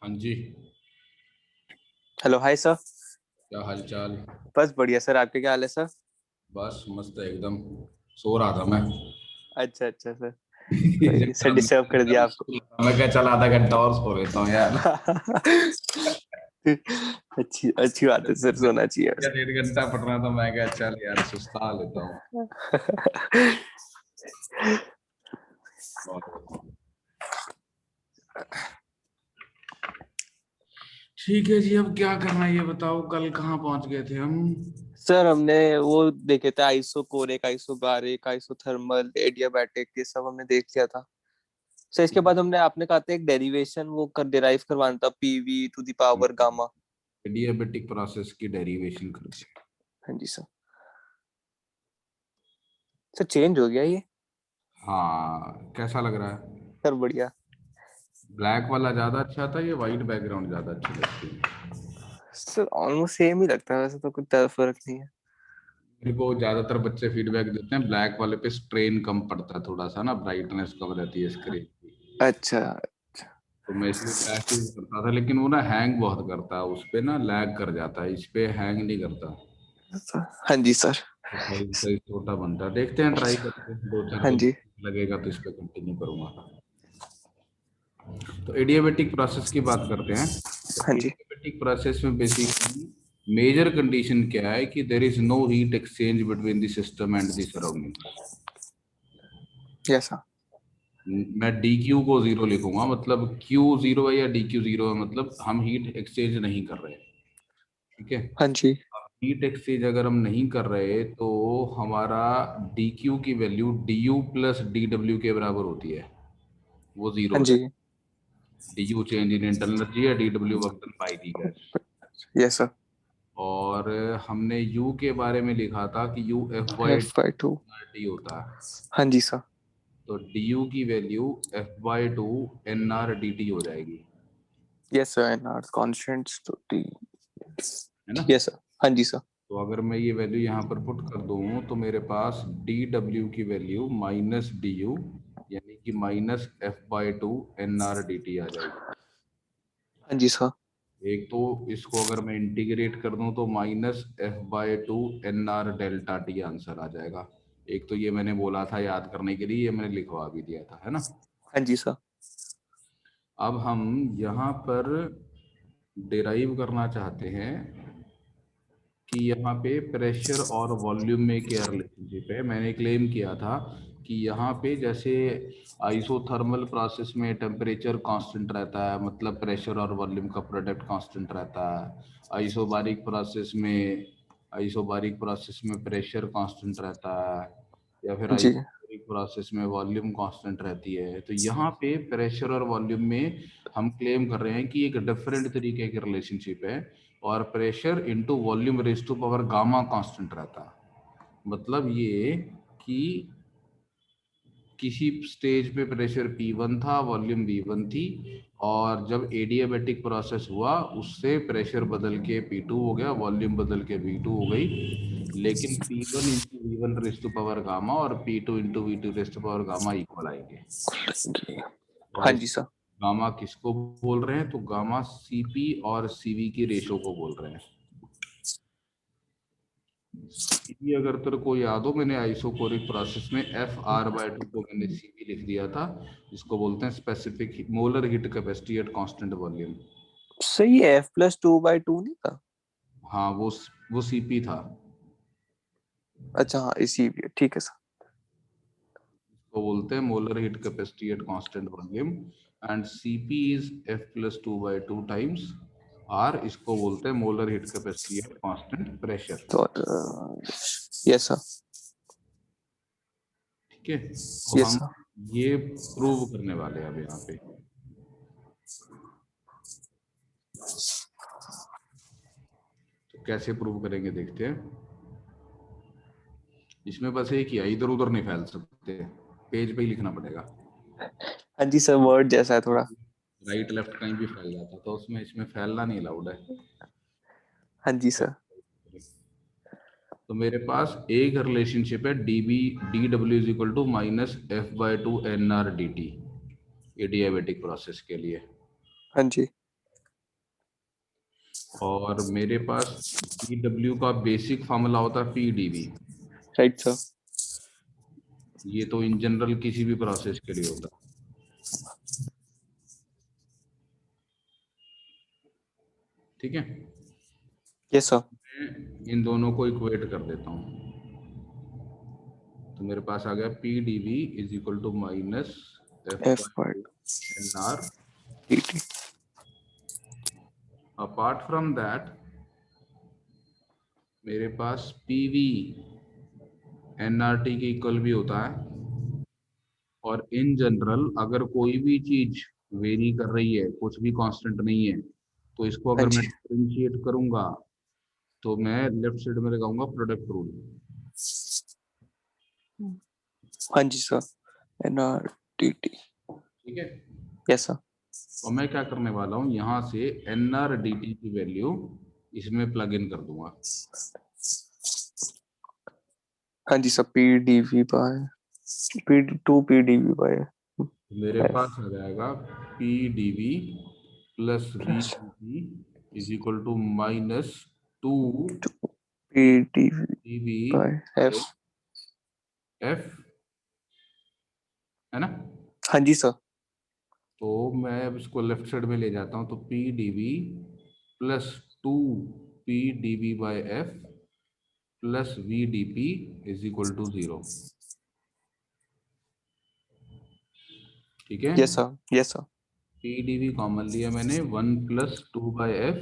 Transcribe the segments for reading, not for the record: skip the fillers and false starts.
हाँ जी। Hello, hi sir. क्या हाल चाल? बस बढ़िया सर, आपके क्या हाल है सर? बस मस्त है एकदम। सो रहा था मैं। अच्छा अच्छा सर। कोई नहीं सर, डिस्टर्ब कर दिया आपको। मैं क्या, चल आधा घंटा और सो लेता हूँ यार। अच्छी अच्छी बात है सर, सोना चाहिए या वैसे। 1.5 घंटा पढ़ रहा था, मैं क्या चल यार सुस्ता लेता हूँ। और ठीक है जी, अब क्या करना है ये बताओ। कल कहाँ पहुंच गए थे हम? सर हमने वो देखे थे, isochoric, isobaric, isothermal, adiabatic, ये सब हमने देख लिया था। सर इसके बाद हमने, आपने कहा था एक डेरिवेशन वो कर डिराइव करवाना था, PV to the power gamma. Adiabatic process की डेरिवेशन करते हैं। हाँ जी सर। सर चेंज हो गया ये? हाँ, कैसा लग रहा है? सर बढ़िया। ब्लैक वाला ज्यादा अच्छा था या वाइट बैकग्राउंड ज्यादा अच्छी लगती है? सर ऑलमोस्ट सेम ही लगता है वैसे, तो कुछ ज्यादा फर्क नहीं है। मेरे को ज्यादातर बच्चे फीडबैक देते हैं ब्लैक वाले पे स्ट्रेन कम पड़ता है, थोड़ा सा ना ब्राइटनेस कम रहती है स्क्रीन की। अच्छा। तो मैं इसलिए ब्लैक यूज करता था, लेकिन वो ना हैंग बहुत करता है, उस पे ना लैग कर जाता है, इस पे हैंग नहीं करता। हाँ जी सर। तो साइज साइज छोटा बनता है। देखते हैं ट्राई करके, दो चार हाँ दिन जी। लगेगा तो इस पे कंटिन्यू करूंगा। तो एडियाबेटिक प्रोसेस की बात करते हैं। तो हाँ जी। एडियाबेटिक प्रोसेस में बेसिकली मेजर कंडीशन क्या है कि there is no heat exchange between the system and the surrounding. Yes sir. मैं डी क्यू को जीरो लिखूंगा, मतलब क्यू जीरो है या डी क्यू जीरो है, मतलब हम हीट एक्सचेंज नहीं कर रहे। ठीक है। हाँ जी। हीट एक्सचेंज अगर हम नहीं कर रहे तो हमारा डी क्यू की value D you plus D W के बराबर होती है, वो जीरो हाँ हो जी। जाए। D U change in internal energy है, D W work done by the gas. Yes sir. और हमने यू के बारे में लिखा था कि U F by F/2। D होता है। हाँ जी सर। तो डी यू की value F/2 N R D T हो जाएगी। Yes sir, N R constants तो टी। है ना? Yes sir. हाँ जी सर। तो अगर मैं ये वैल्यू यहाँ पर पुट कर दूँ तो मेरे पास डी डब्ल्यू की वैल्यू माइनस डी यू, यानी कि minus F/2 N R D T आ जाएगी। हाँ जी सर। एक तो इसको अगर मैं इंटीग्रेट कर दूं तो minus F/2 N R delta T answer आ जाएगा। एक तो ये मैंने बोला था याद करने के लिए, ये मैंने लिखवा भी दिया था, है ना? हाँ जी सर। अब हम यहाँ पर डिराइव करना चाहते हैं कि यहाँ पे प्रेशर और वॉल्यूम में क्या रिलेशनशिप है। मैंने क्लेम किया था कि यहाँ पे जैसे आइसोथर्मल प्रोसेस में टेम्परेचर कांस्टेंट रहता है, मतलब प्रेशर और वॉल्यूम का प्रोडक्ट कांस्टेंट रहता है। आइसोबारिक प्रोसेस में आइसोबारिक प्रोसेस में प्रेशर कांस्टेंट रहता है, या फिर जी। आइसोबारिक प्रोसेस में वॉल्यूम कांस्टेंट रहती है। तो यहाँ पे प्रेशर और वॉल्यूम में हम क्लेम कर रहे हैं कि एक डिफरेंट तरीके की रिलेशनशिप है, और pressure into volume raise to power gamma constant रहता है। मतलब ये कि किसी स्टेज पे प्रेशर P1 था, वॉल्यूम V1 थी, और जब एडियाबेटिक प्रोसेस हुआ उससे प्रेशर बदल के P2 हो गया, वॉल्यूम बदल के V2 हो गई। लेकिन P1 into V one raise to power gamma और P2 into V2 raise to power gamma equal आएंगे। और हाँ इस जी सर। गामा किसको बोल रहे हैं? तो गामा CP और CV की रेशो को बोल रहे हैं। सीपी अगर तेरे को याद हो, मैंने आइसोकोरिक प्रोसेस में F/2 को मैंने सीपी लिख दिया था, जिसको बोलते हैं specific molar heat capacity at constant volume. सही है, F+2/2 नहीं था? हाँ, वो सीपी था। अच्छा हाँ, इसी भी है, ठीक है सर। इसको बोलते हैं molar heat capacity at constant volume, and CP is F+2/2 times R. इसको बोलते हैं molar heat capacity at constant pressure. तो यस सर। ठीक है। तो यस हम सर। ये प्रूव करने वाले हैं अब यहाँ पे। तो कैसे प्रूव करेंगे देखते हैं। इसमें बस एक ही है, इधर उधर नहीं फैल सकते, पेज पे ही लिखना पड़ेगा। हाँ जी सर, वर्ड जैसा है थोड़ा। राइट लेफ्ट कहीं भी फैल जाता तो उसमें, इसमें फैलना नहीं अलाउड है। हाँ जी तो सर। तो मेरे पास एक रिलेशनशिप है D W is equal to minus F/2 N R D T, ये डियाबेटिक प्रोसेस के लिए। हाँ जी। और मेरे पास PW का बेसिक फार्मूला होता है PdV। Right sir. ये तो इन जनरल किसी भी प्रोसेस के लिए होता है। ठीक है, यस सर। मैं इन दोनों को इक्वेट कर देता हूँ। तो मेरे पास आ गया PdV is equal to minus F by NR। dt। Apart from that मेरे पास PV NRT के इक्वल भी होता है। और इन जनरल अगर कोई भी चीज वेरी कर रही है, कुछ भी कांस्टेंट नहीं है, तो इसको हाँ अगर मैं जी। डिफरेंशिएट करूंगा तो मैं लेफ्ट साइड में लगाऊंगा प्रोडक्ट रूल। हाँ जी सर। NR dt। ठीक है, यस सर। और मैं क्या करने वाला हूँ, यहाँ से NR dt की वैल्यू इसमें प्लग इन कर दूंगा। हाँ जी sir. pdv by p2 by मेरे f पास आ जाएगा PdV plus plus VdP is equal to minus 2 pdv dV by by f। F, है ना। हाँ जी सर। तो मैं अब इसको लेफ्ट साइड में ले जाता हूँ, तो PdV plus 2 PdV by F plus VdP is equal to 0। ठीक है, yes sir. Yes sir. PdV common लिया मैंने, 1 plus 2/f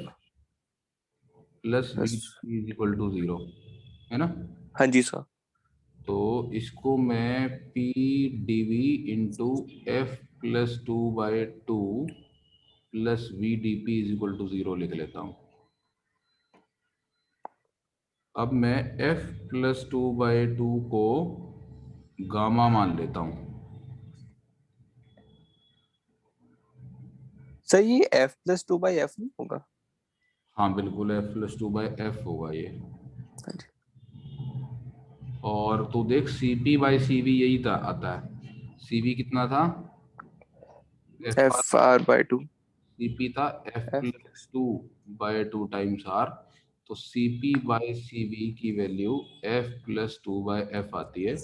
plus plus VdP is equal to 0, है ना। हाँ जी सर। तो इसको मैं PdV into F plus 2/2 plus VdP is equal to 0 लिख लेता हूँ। अब मैं F प्लस 2/2 को गामा मान लेता हूँ। सर ये f प्लस 2/f नहीं होगा? हाँ बिल्कुल, F प्लस 2/f होगा ये। हाँ जी। और तो देख CP/CV यही था, आता है। CV कितना था, FR। fr/2 CP था F f plus 2/2 times R। तो CP/CV की वैल्यू F प्लस 2/f आती है।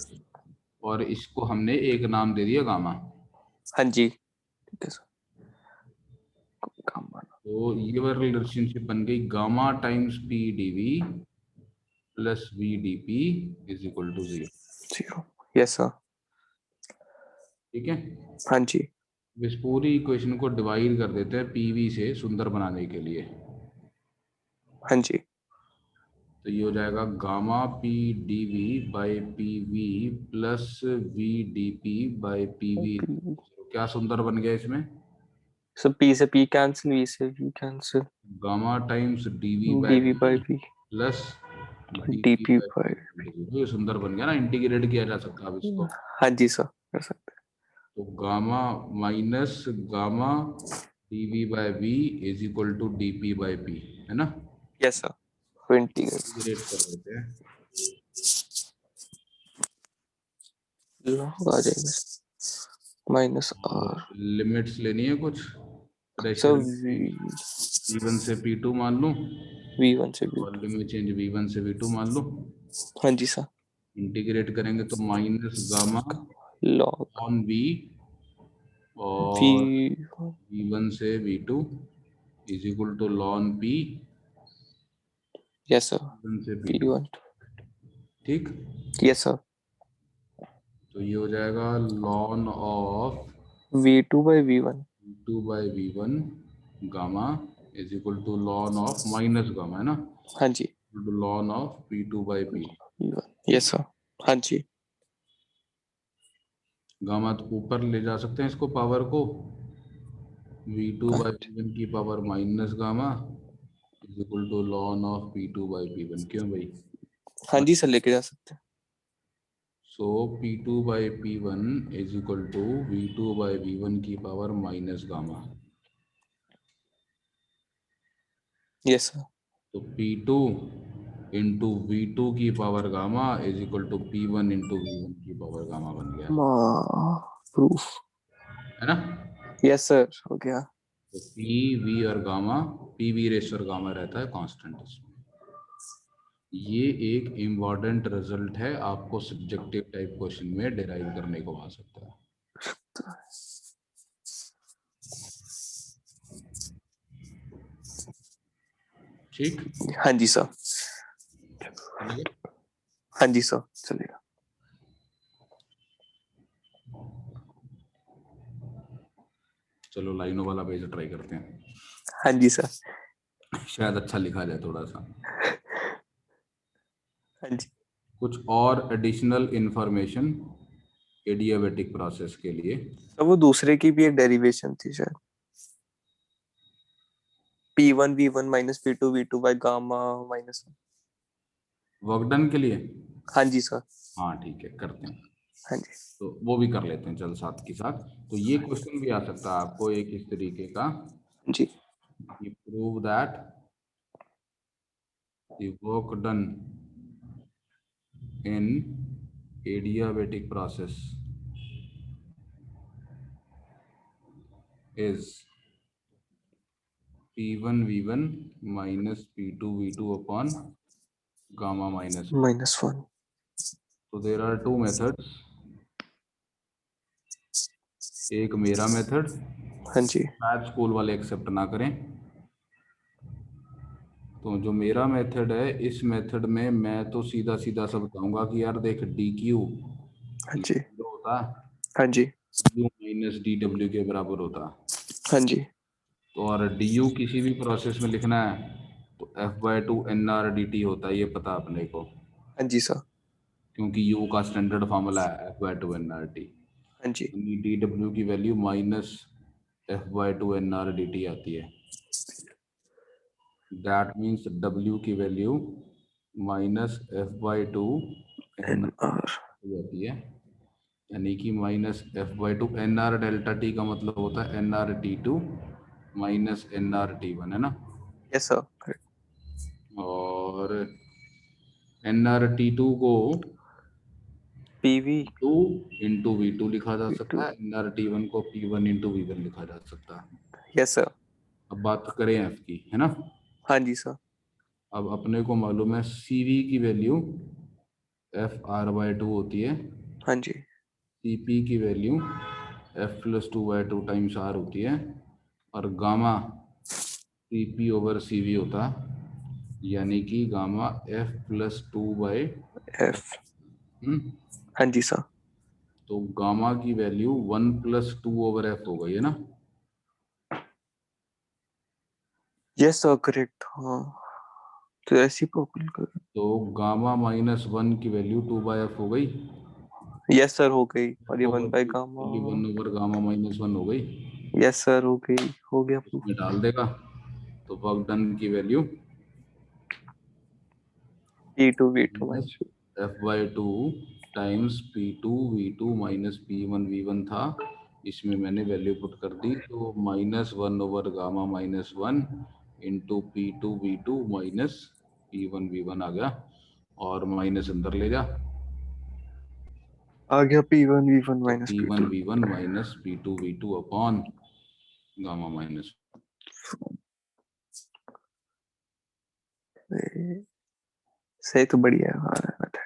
और इसको हमने एक नाम दे दिया गामा। हाँ जी। ठीक है सर। गामा तो ये वाली रिलेशनशिप बन गई, gamma times PdV plus VdP is equal to 0। 0। Yes sir. ठीक है, हाँ जी। इस पूरी इक्वेशन को डिवाइड कर देते हैं PV से सुंदर बनाने के लिए। हाँ जी। तो ये हो जाएगा gamma PdV by PV plus VdP by PV। क्या सुंदर बन गया इसमें, सो p से p कैंसिल, v से v cancel, gamma times DV by dv P by v plus DP dp by by. P। ये सुंदर बन गया ना, इंटीग्रेट किया जा सकता है अब इसको। हाँ जी सर, कर सकते तो gamma minus gamma DV by V is equal to DP by P, है ना। हैं। Yes sir. इंटीग्रेट इंटीग्रेट कर देते हैं। लॉग आ जाएगा माइनस और r। लिमिट्स लेनी है कुछ, सर प्रेशर में चेंज P1 से P2 मान लूं, v1 से v2। वॉल्यूम में चेंज V1 से V2 मान लूं। हाँ जी सर। इंटीग्रेट करेंगे तो minus gamma log on V और v। V1 से V2 is equal to ln P yes sir. V1 से P2। p1। ठीक, यस सर। तो ये हो जाएगा ln of v2 by v1। V2 by V1 gamma is equal to ln of minus gamma, है ना, हाँ जी। Ln of P2 by P। v1। Yes sir. हाँ जी। गामा तो ऊपर ले जा सकते हैं इसको, पावर को V2 हाँ बाई P1 की power minus gamma is equal to ln of P2 by P1। क्यों भाई, हाँ जी सर, लेके जा सकते हैं। So P2 by P1 is equal to V2 by V1 की power minus gamma. Yes sir. तो P2 इंटू V2 की power gamma is equal to P1 into V1 की पावर गामा बन गया, प्रूफ। है ना। यस सर, हो गया। तो पी वी और गामा, पी वी रेस्ट और गामा रहता है कांस्टेंट इसमें। ये एक इम्पॉर्टेंट रिजल्ट है, आपको सब्जेक्टिव टाइप क्वेश्चन में डिराइव करने को आ सकता है। ठीक, हाँ जी सर। चलिए हाँ जी सर, चलेगा। चलो लाइनों वाला पेज ट्राई करते हैं। हाँ जी सर। शायद अच्छा लिखा जाए थोड़ा सा। हाँ जी। कुछ और एडिशनल इंफॉर्मेशन एडियाबेटिक प्रोसेस के लिए। तो वो दूसरे की भी एक डेरिवेशन थी शायद, P1 V1 minus P2 V2 by gamma minus. Work done के लिए, हाँ जी सर। हाँ ठीक है, करते हैं। हाँ जी। तो वो भी कर लेते हैं चल साथ के साथ। तो ये क्वेश्चन भी आ सकता है आपको एक इस तरीके का, जी। कि prove that the work done in adiabatic process is P1 V1 minus P2 V2 upon gamma minus 1. -1। So there are two methods, एक मेरा मेथड, हाँ जी। शायद स्कूल वाले एक्सेप्ट ना करें। तो जो मेरा मेथड है, इस मेथड में मैं तो सीधा सीधा सा बताऊंगा कि यार देख डी क्यू हाँ जी। होता, हाँ जी। यू माइनस डी डब्ल्यू के बराबर होता। हाँ जी। तो और डी यू किसी भी प्रोसेस में लिखना है तो F/2 NR/dt होता है, ये पता अपने को, हाँ जी सर। क्योंकि यू का स्टैंडर्ड फॉर्मूला है F/2 NR/t। हाँ जी। डी डब्ल्यू की वैल्यू माइनस F/2 NR/dt आती है। दैट मीन्स डब्ल्यू की value minus F/2 N NR R. जाती है, यानी कि माइनस F/2 NR/Δt का मतलब होता है NR/T2 माइनस NR/T1, है ना। Yes sir, correct. और NR/T2 को पीवी टू इंटू V2 लिखा जा V2। सकता है, NR/T1 को P1 इंटू V1 लिखा जा सकता है। Yes sir. अब बात करें F की, है ना। हाँ जी सर। अब अपने को मालूम है CV की वैल्यू FR/2 होती है, हाँ जी। CP की वैल्यू F+2/2 टाइम्स R होती है, और गामा CP/CV होता है, यानी कि गामा F+2/2। एफ। हाँ जी सर। तो गामा की वैल्यू 1+2/F हो गई, है ना। Yes sir, correct. हाँ, तो रेसिप्रोकल कर। तो गामा -1 की वैल्यू 2/F हो गई, यस सर, हो गई। और ये वन बाय गामा। वैल्यू 1/गामा -1 हो गई, यस सर, हो गई। हो गया प्रूफ। उसमें डाल देगा। तो वर्क डन की value P2 V2 minus minus. F/2 times P2 V2 minus P1 V1 था, इसमें मैंने वैल्यू पुट कर दी, तो -1/गामा -1 into P2 V2 minus P1 V1 आ गया, और माइनस अंदर ले जा। आ गया P1 V1 तो minus P1 P2। V1 minus P2 V2 upon gamma minus. सही, तो बढ़िया है हमारा मेथड।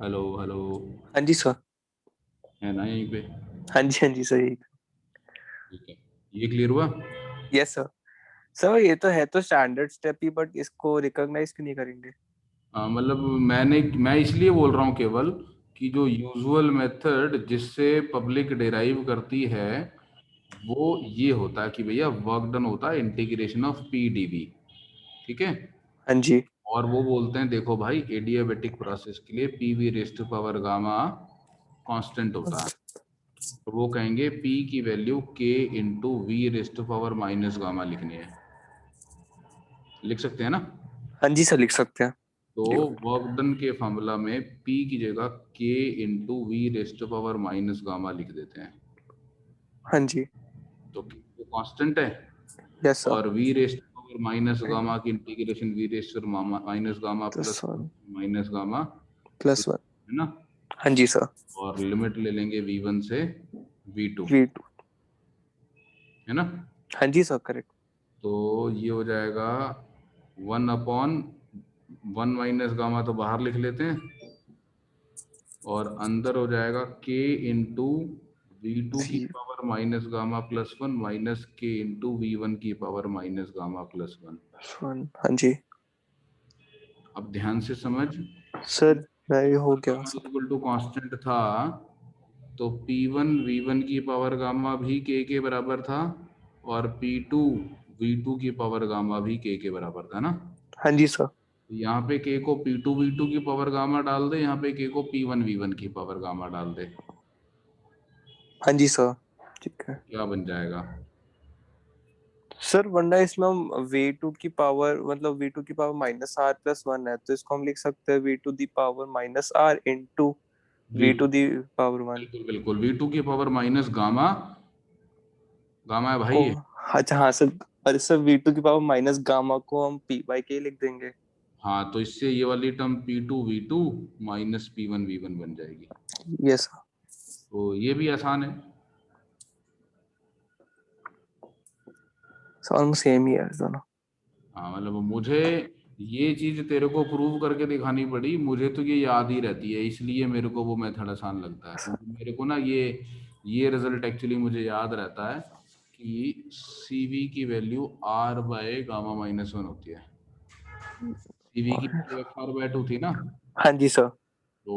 हेलो हेलो, हाँ जी सर। है ना यहीं पे। हाँ जी, हाँ जी सही। ठीक है, ये क्लियर हुआ। Yes sir. सर ये तो है तो स्टैंडर्ड स्टेप ही, बट इसको रिकॉग्नाइज क्यों नहीं करेंगे? मतलब मैं इसलिए बोल रहा हूँ केवल कि जो यूजुअल मेथड जिससे पब्लिक डिराइव करती है वो ये होता है कि भैया वर्क डन होता है इंटीग्रेशन ऑफ PdV, ठीक है। हाँ जी। और वो बोलते हैं देखो भाई एडियाबेटिक प्रोसेस के लिए PV raised power gamma constant होता है, तो वो कहेंगे P की value K into V raised power minus gamma लिखनी है, लिख सकते हैं ना। हाँ जी सर, लिख सकते हैं। तो वर्क डन के फॉर्मूला में P की जगह K into V raised power minus gamma लिख देते हैं, हाँ जी। तो वो कांस्टेंट है। Yes sir. और V raised power minus gamma की integration V raised minus gamma plus +1 minus gamma, +1। है ना। हाँ जी सर। और लिमिट ले लेंगे V1 से V2, V2, है ना। हाँ जी सर करेक्ट। तो ये हो जाएगा 1/1 माइनस गामा, तो बाहर लिख लेते हैं, और अंदर हो जाएगा k इंटू V2 की power minus gamma plus 1 minus k into V1 की पावर माइनस गामा प्लस 1। हाँ जी अब ध्यान से समझ, सर, ये हो गया सब। इक्वल टू कांस्टेंट था, तो P1 V1 की पावर गामा भी k के बराबर था, और P2 V2 की पावर गामा भी k के बराबर था ना। हाँ जी सर। तो यहाँ पे k को P2 V2 की पावर गामा डाल दे, यहाँ पे k को P1 V1 की पावर गामा डाल दे, हाँ जी सर ठीक है। क्या बन जाएगा। सर वरना इसमें हम V2 की पावर मतलब V2 की पावर -r+1 है, तो इसको हम लिख सकते हैं V2 the power -r into V2, V2 the power 1 बिल्कुल बिल्कुल, V2 की पावर माइनस गामा, गामा है भाई को। ये। अच्छा हाँ सर, अरे सर V2 की पावर माइनस गामा को हम P/K लिख देंगे। हाँ, तो इससे ये वाली term P2 V2 minus P1 V1 बन जाएगी। यस तो ये भी आसान है। सर, ऑलमोस्ट सेम ही है दोनों। हाँ, मतलब मुझे ये चीज तेरे को प्रूव करके दिखानी पड़ी, मुझे तो ये याद ही रहती है, इसलिए मेरे को वो मेथड आसान लगता है, क्योंकि मेरे को ना ये रिजल्ट एक्चुअली मुझे याद रहता है कि CV की वैल्यू R/गामा-1 होती है। CV की वैल्यू FR/2 थी ना, हाँ जी सर। तो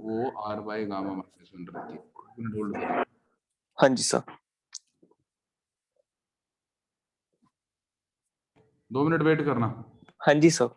वो R/गामा-1 रहती है। बोल्ड करिए। हाँ जी सर। 2 मिनट वेट करना। हाँ जी sir.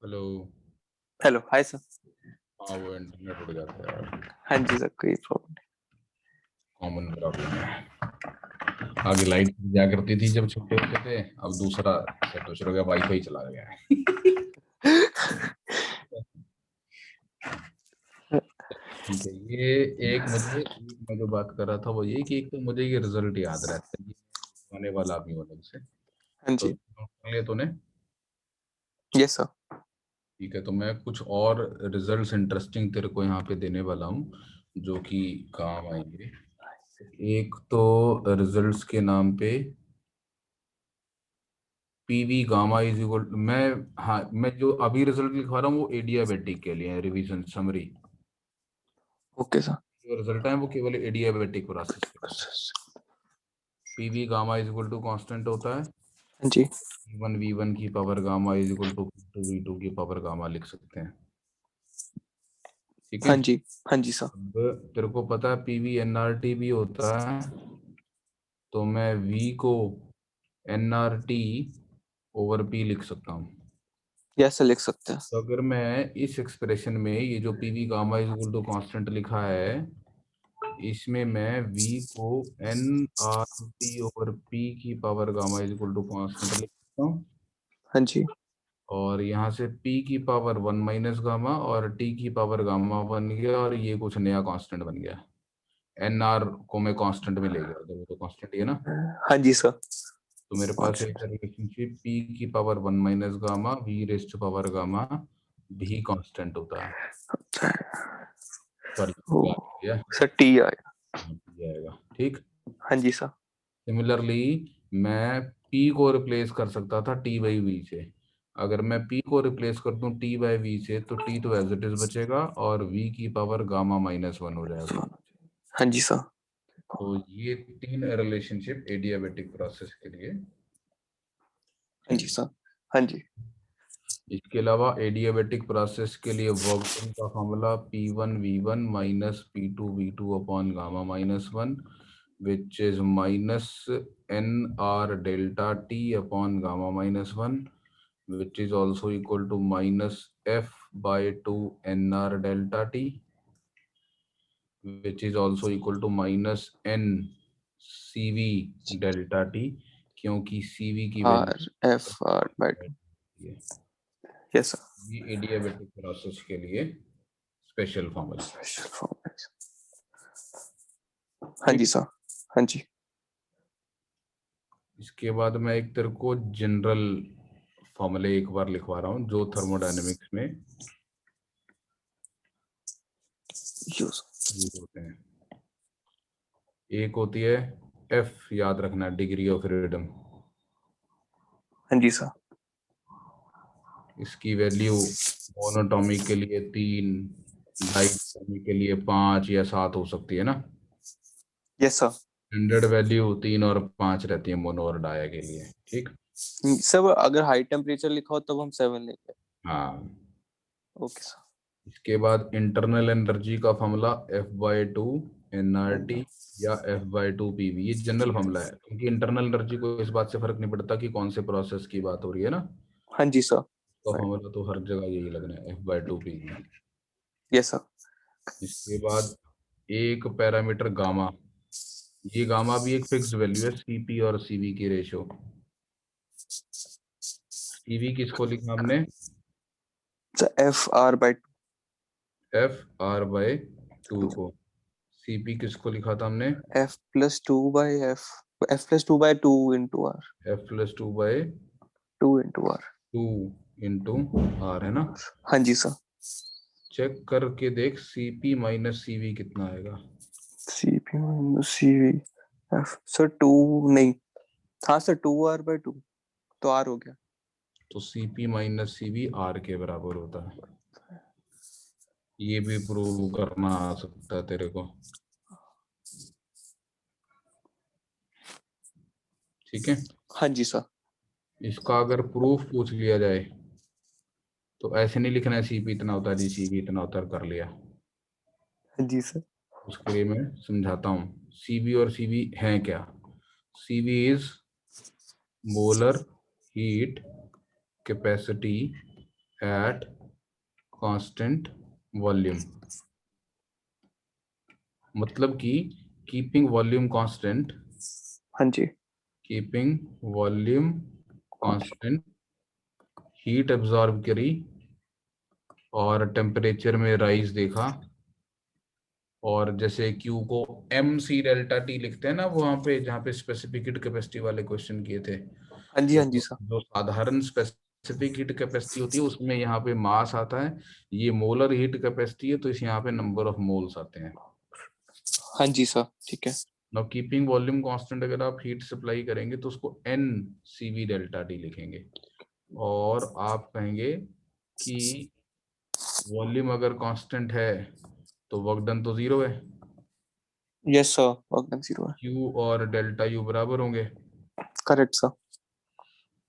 Hello. Hello, hi sir. हाँ वो इंटरनेट उड़ जाता है यार, हाँ जी सर, कोई प्रॉब्लम कॉमन प्रॉब्लम है। आगे लाइट जा करती थी जब छोटे होते थे, अब दूसरा सेट हो गया, वाईफाई चला गया है। नहीं। ठीक है, ये एक मुझे, मैं जो बात कर रहा था वो ये कि एक तो मुझे ये रिजल्ट याद रहता है, ये आने वाला भी अलग से। हाँ तो जी। note कर लिया तूने? Yes sir. ठीक है, तो मैं कुछ और रिजल्ट्स इंटरेस्टिंग तेरे को यहाँ पे देने वाला हूँ जो कि काम आएंगे। एक तो रिजल्ट्स के नाम पे पीवी गामा इज इक्वल, मैं, हाँ मैं जो अभी रिजल्ट लिखवा रहा हूँ वो एडियाबेटिक के लिए है, रिवीजन समरी। Okay sir. जो रिजल्ट है वो केवल एडियाबेटिक प्रोसेस के लिए। PV gamma is equal to constant होता है, हाँ जी। वी वन की power gamma is equal to V two की पावर गामा लिख सकते हैं। ठीक है। हाँ जी। हाँ जी सर। अब तेरे को पता है पीवी एनआरटी भी होता है, तो मैं वी को एनआरटी ओवर पी लिख सकता हूँ। यस सर, लिख सकते हैं। तो अगर मैं इस एक्सप्रेशन में ये जो PV gamma is equal to constant लिखा है, इसमें मैं v को N R T over P की power gamma is equal to constant लिख सकता हूँ। हाँ जी। और यहाँ से p की पावर वन माइनस गामा और t की पावर गामा बन गया, और ये कुछ नया कांस्टेंट बन गया। एन आर को मैं कांस्टेंट में ले गया, तो वो तो कांस्टेंट ही है ना। हाँ जी सर। तो मेरे पास एक रिलेशनशिप p की power one minus gamma v raised to power gamma भी कांस्टेंट होता है। सॉरी, ओ गया सर, टी आया। जाएगा। ठीक। हाँ जी सर। सिमिलरली मैं p को रिप्लेस कर सकता था t बाई वी से। अगर मैं p को रिप्लेस कर दूं t बाई वी से, तो t तो एज इट इज बचेगा और v की पावर गामा माइनस वन हो जाएगा। हाँ जी सर। तो ये तीन रिलेशनशिप एडियाबेटिक प्रोसेस के लिए हाँ ठीक जी है। सर। हाँ जी। इसके अलावा एडियाबेटिक प्रोसेस के लिए वर्कडन का formula P1V1 minus P2V2 upon gamma minus one, which is minus nr delta t upon gamma minus 1, which is also equal to minus f by 2 nr delta t, which is also equal to minus n cv delta t, क्योंकि cv की R F R by to. Value, yes sir. ये adiabatic process के लिए special formula. Special format. हाँ ठीक। जी sir. हाँ जी। इसके बाद मैं एक तेरे को जनरल फॉर्मूले एक बार लिखवा रहा हूँ जो थर्मोडायनेमिक्स में यूज। यूज होते हैं। एक होती है एफ, याद रखना, डिग्री ऑफ फ्रीडम। हाँ जी सर। इसकी वैल्यू मोनोटॉमिक के लिए तीन, डाइटोमिक के लिए पाँच या सात हो सकती है ना। Yes sir. स्टैंडर्ड वैल्यू तीन और पाँच रहती है मोनो और डाया के लिए। ठीक। सब अगर हाई टेम्परेचर लिखा हो तब हम 7 लेंगे। हाँ। Okay sir. इसके बाद इंटरनल एनर्जी का formula F by two N R T या F by two P V, ये जनरल फॉर्मूला है क्योंकि इंटरनल एनर्जी को इस बात से फर्क नहीं पड़ता कि कौन से प्रोसेस की बात हो रही है ना। हाँ जी सर। तो फॉर्मूला तो हर जगह यही लगना है, F by two P V. Yes sir. इसके बाद एक पैरामीटर गामा, ये गामा भी एक फिक्स्ड वैल्यू है, सीपी और सीवी की रेशो। सीवी किसको लिखा हमने? F R by F R by two को। सीपी किसको लिखा था हमने? F plus two by F plus two by two into R. F plus two by two into R. Two into R, है ना। हाँ जी सर। चेक करके देख सीपी माइनस सीवी कितना आएगा। C P minus C V. F sir two नहीं। हाँ sir, two R by two, तो आर हो गया। तो सीपी माइनस सीवी आर के बराबर होता है। ये भी प्रूव करना आ सकता है तेरे को। ठीक है। हाँ जी सर। इसका अगर प्रूफ पूछ लिया जाए तो ऐसे नहीं लिखना है सीपी इतना होता है जी, सीवी इतना होता है, कर लिया। हाँ जी सर। उसके लिए मैं समझाता हूँ सीबी और सीवी हैं क्या। CV is molar heat capacity at constant volume, मतलब कि कीपिंग वॉल्यूम कांस्टेंट, हाँ जी, keeping volume constant, heat absorb करी और टेम्परेचर में राइज देखा, और जैसे Q को MC डेल्टा T लिखते हैं ना वहां पे जहाँ पे स्पेसिफिक हीट कैपेसिटी वाले क्वेश्चन किए थे, हाँ जी, तो हाँ जी सर। जो साधारण स्पेसिफिक हीट कैपेसिटी होती है उसमें यहाँ पे मास आता है, ये मोलर हीट कैपेसिटी है तो इस यहाँ पे नंबर ऑफ मोल्स आते हैं। हाँ जी सर, ठीक है। नाउ कीपिंग वॉल्यूम कांस्टेंट अगर आप हीट सप्लाई करेंगे तो उसको NCV डेल्टा T लिखेंगे, और आप कहेंगे कि वॉल्यूम अगर कांस्टेंट है तो वर्क डन तो जीरो है, यस सर, वर्क डन 0 है। Q और डेल्टा U बराबर होंगे, करेक्ट सर।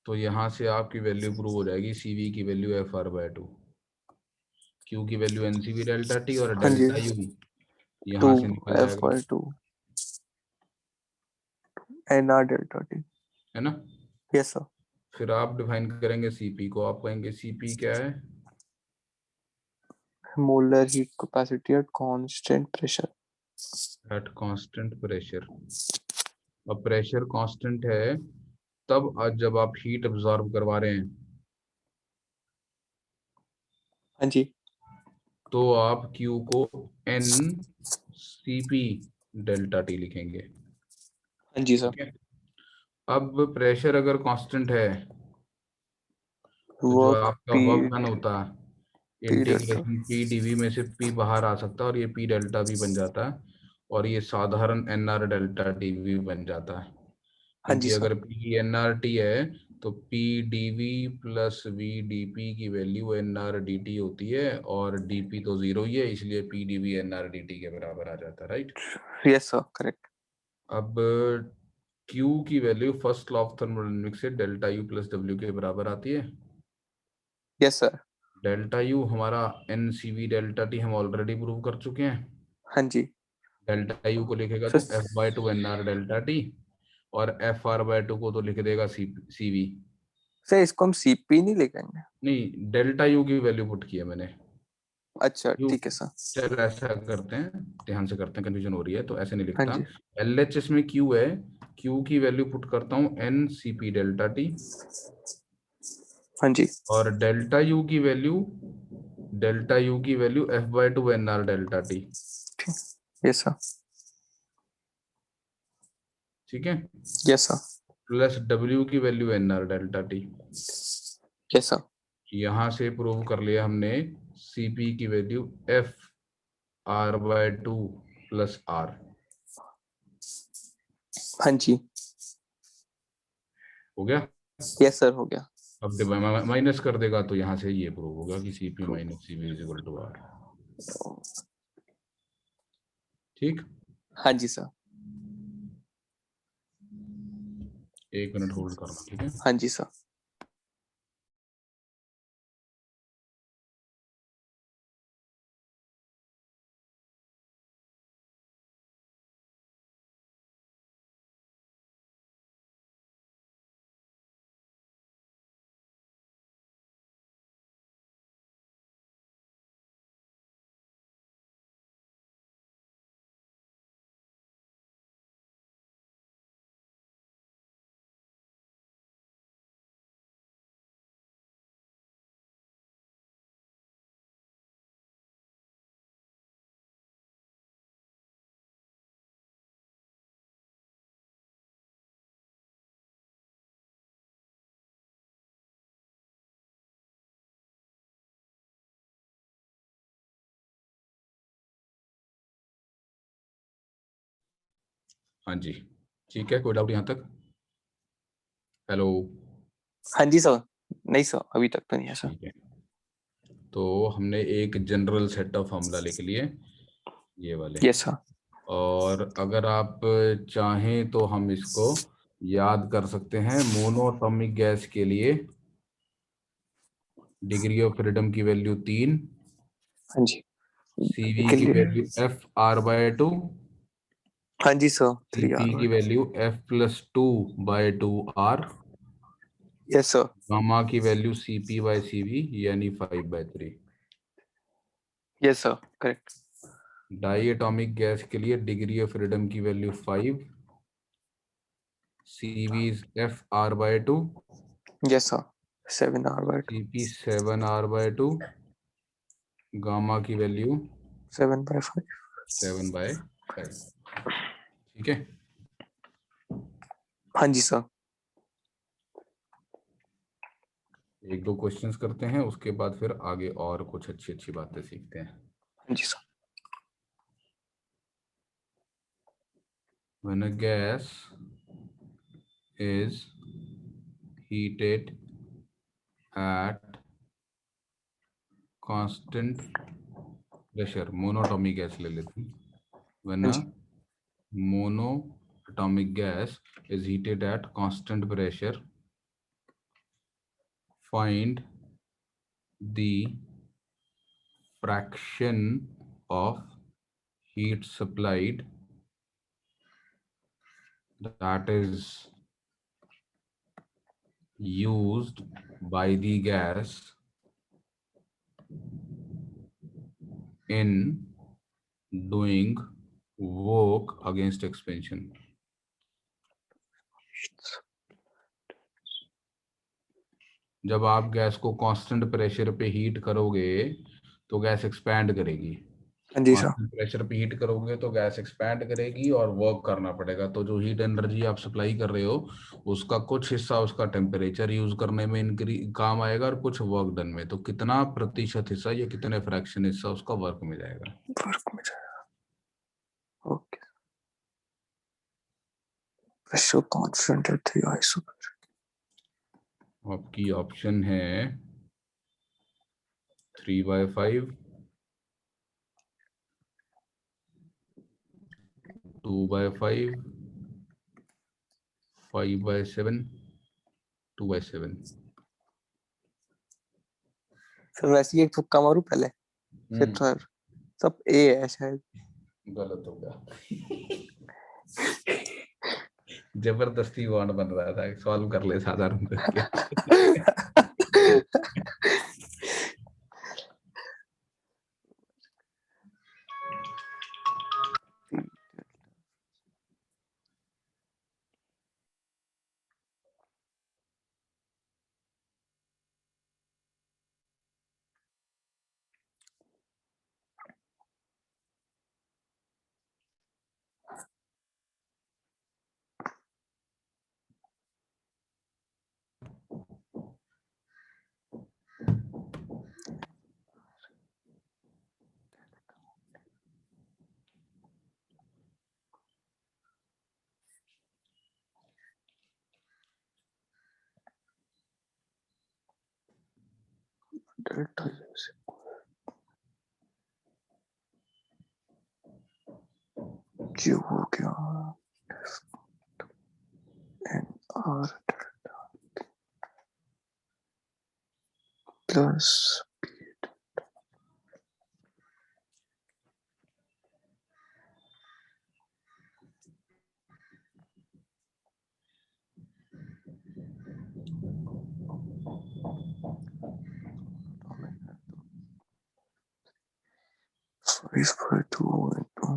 तो यहाँ से आपकी वैल्यू प्रूव हो जाएगी, CV की वैल्यू FR/2, Q की वैल्यू NCV डेल्टा T और हाँ जी, डेल्टा U टू यहाँ से निकल एफ जाएगा, by two NR delta T. है ना। Yes sir. फिर आप डिफाइन करेंगे CP को, आप कहेंगे CP क्या है, molar heat capacity at constant pressure. Eight constant pressure. अब प्रेशर कांस्टेंट है तब आज जब आप हीट एब्जॉर्ब करवा रहे हैं हाँ जी, तो आप Q को NCP डेल्टा T लिखेंगे, हाँ जी सर। ठीक है। अब प्रेशर अगर कांस्टेंट है तो जो वर्क आपका पी, वर्क डन होता है P delta. Integration P dV में से P बाहर आ सकता है और ये P डेल्टा भी बन जाता है, और ये साधारण NR डेल्टा dV बन जाता है, हाँ जी क्योंकि सर। अगर P NRT है तो P dV plus V dP की वैल्यू NR dt होती है, और dP तो जीरो ही है इसलिए P dV NR dt के बराबर आ जाता है, राइट। Yes sir, correct. अब Q की value first law of thermodynamics से डेल्टा U प्लस W के बराबर आती है। Yes sir. डेल्टा U हमारा NCV डेल्टा T हम ऑलरेडी प्रूव कर चुके हैं, हाँ जी डेल्टा U को लिखेगा सर। तो F/2 NR डेल्टा T, और FR/2 को तो लिख देगा CV। सर इसको हम सीपी नहीं लिखेंगे? नहीं, डेल्टा U की वैल्यू पुट की है मैंने। अच्छा यू, ठीक है सर। चल ऐसा करते हैं, ध्यान से करते हैं, कंफ्यूजन हो रही है तो ऐसे नहीं हाँ लिखता। जी, LHS में Q है, Q की वैल्यू पुट करता हूँ NCP डेल्टा T, हाँ जी, और डेल्टा U की value F/2 NR delta T, yes sir. ठीक है, यस सर। प्लस W की value NR delta T। Yes sir. यहाँ से प्रूव कर लिया हमने CP की वैल्यू FR/2 प्लस R, हाँ जी, हो गया। यस सर, हो गया। अब माइनस कर देगा तो यहाँ से ये प्रूव होगा कि CP minus CV is equal to R, ठीक। हाँ जी सर। 1 मिनट होल्ड करना, ठीक है। हाँ जी सर। हाँ जी, ठीक है, कोई डाउट यहाँ तक? हेलो, हाँ जी सर। नहीं सर, अभी तक तो नहीं है सर। ठीक है। तो हमने एक जनरल सेट ऑफ फॉर्मूला लिख लिए, ये वाले, यस सर। और अगर आप चाहें तो हम इसको याद कर सकते हैं। मोनोएटॉमिक गैस के लिए डिग्री ऑफ फ्रीडम की वैल्यू 3, हाँ जी, CV के की लिए। वैल्यू FR/2, हाँ जी सर, 3R CP की by 2। Value F+2/2R, yes sir. Gamma की वैल्यू CP/CV यानी 5/3। Yes sir, correct. Diatomic gas के लिए डिग्री ऑफ फ्रीडम की value 5, CV is FR/2, yes sir, 7R/2, CP 7R/2, gamma की वैल्यू 7/5। 7/5। ठीक है। हाँ जी सर। एक दो क्वेश्चंस करते हैं, उसके बाद फिर आगे और कुछ अच्छी अच्छी बातें सीखते हैं। हाँ जी sir. When a gas is heated at constant pressure, monatomic gas ले लेते हैं। When हाँ a ji. monoatomic gas is heated at constant pressure, find the fraction of heat supplied that is used by the gas in doing work against expansion. जब आप gas को constant pressure पे heat करोगे तो gas expand करेगी। हाँ जी sir. Constant pressure पे हीट करोगे तो गैस एक्सपैंड करेगी और वर्क करना पड़ेगा। तो जो हीट एनर्जी आप सप्लाई कर रहे हो उसका कुछ हिस्सा उसका टेम्परेचर यूज करने में काम आएगा और कुछ वर्क डन में। तो कितना प्रतिशत हिस्सा या कितने फ्रैक्शन हिस्सा उसका वर्क में जाएगा। वर्क में जाएगा। ओके। प्रेशर कांस्टेंट है 3 आइसो। आपकी ऑप्शन है 3/5, 2/5, 5/7, 2/7। फिर वैसे ही एक तुक्का मारूं पहले, फिर तो सब ए है शायद। गलत हो गया। जबरदस्ती बॉन्ड बन रहा था, सॉल्व कर ले साधारण करके। डेल्टा क्यू हो गया एन आर प्लस इस पर 2 into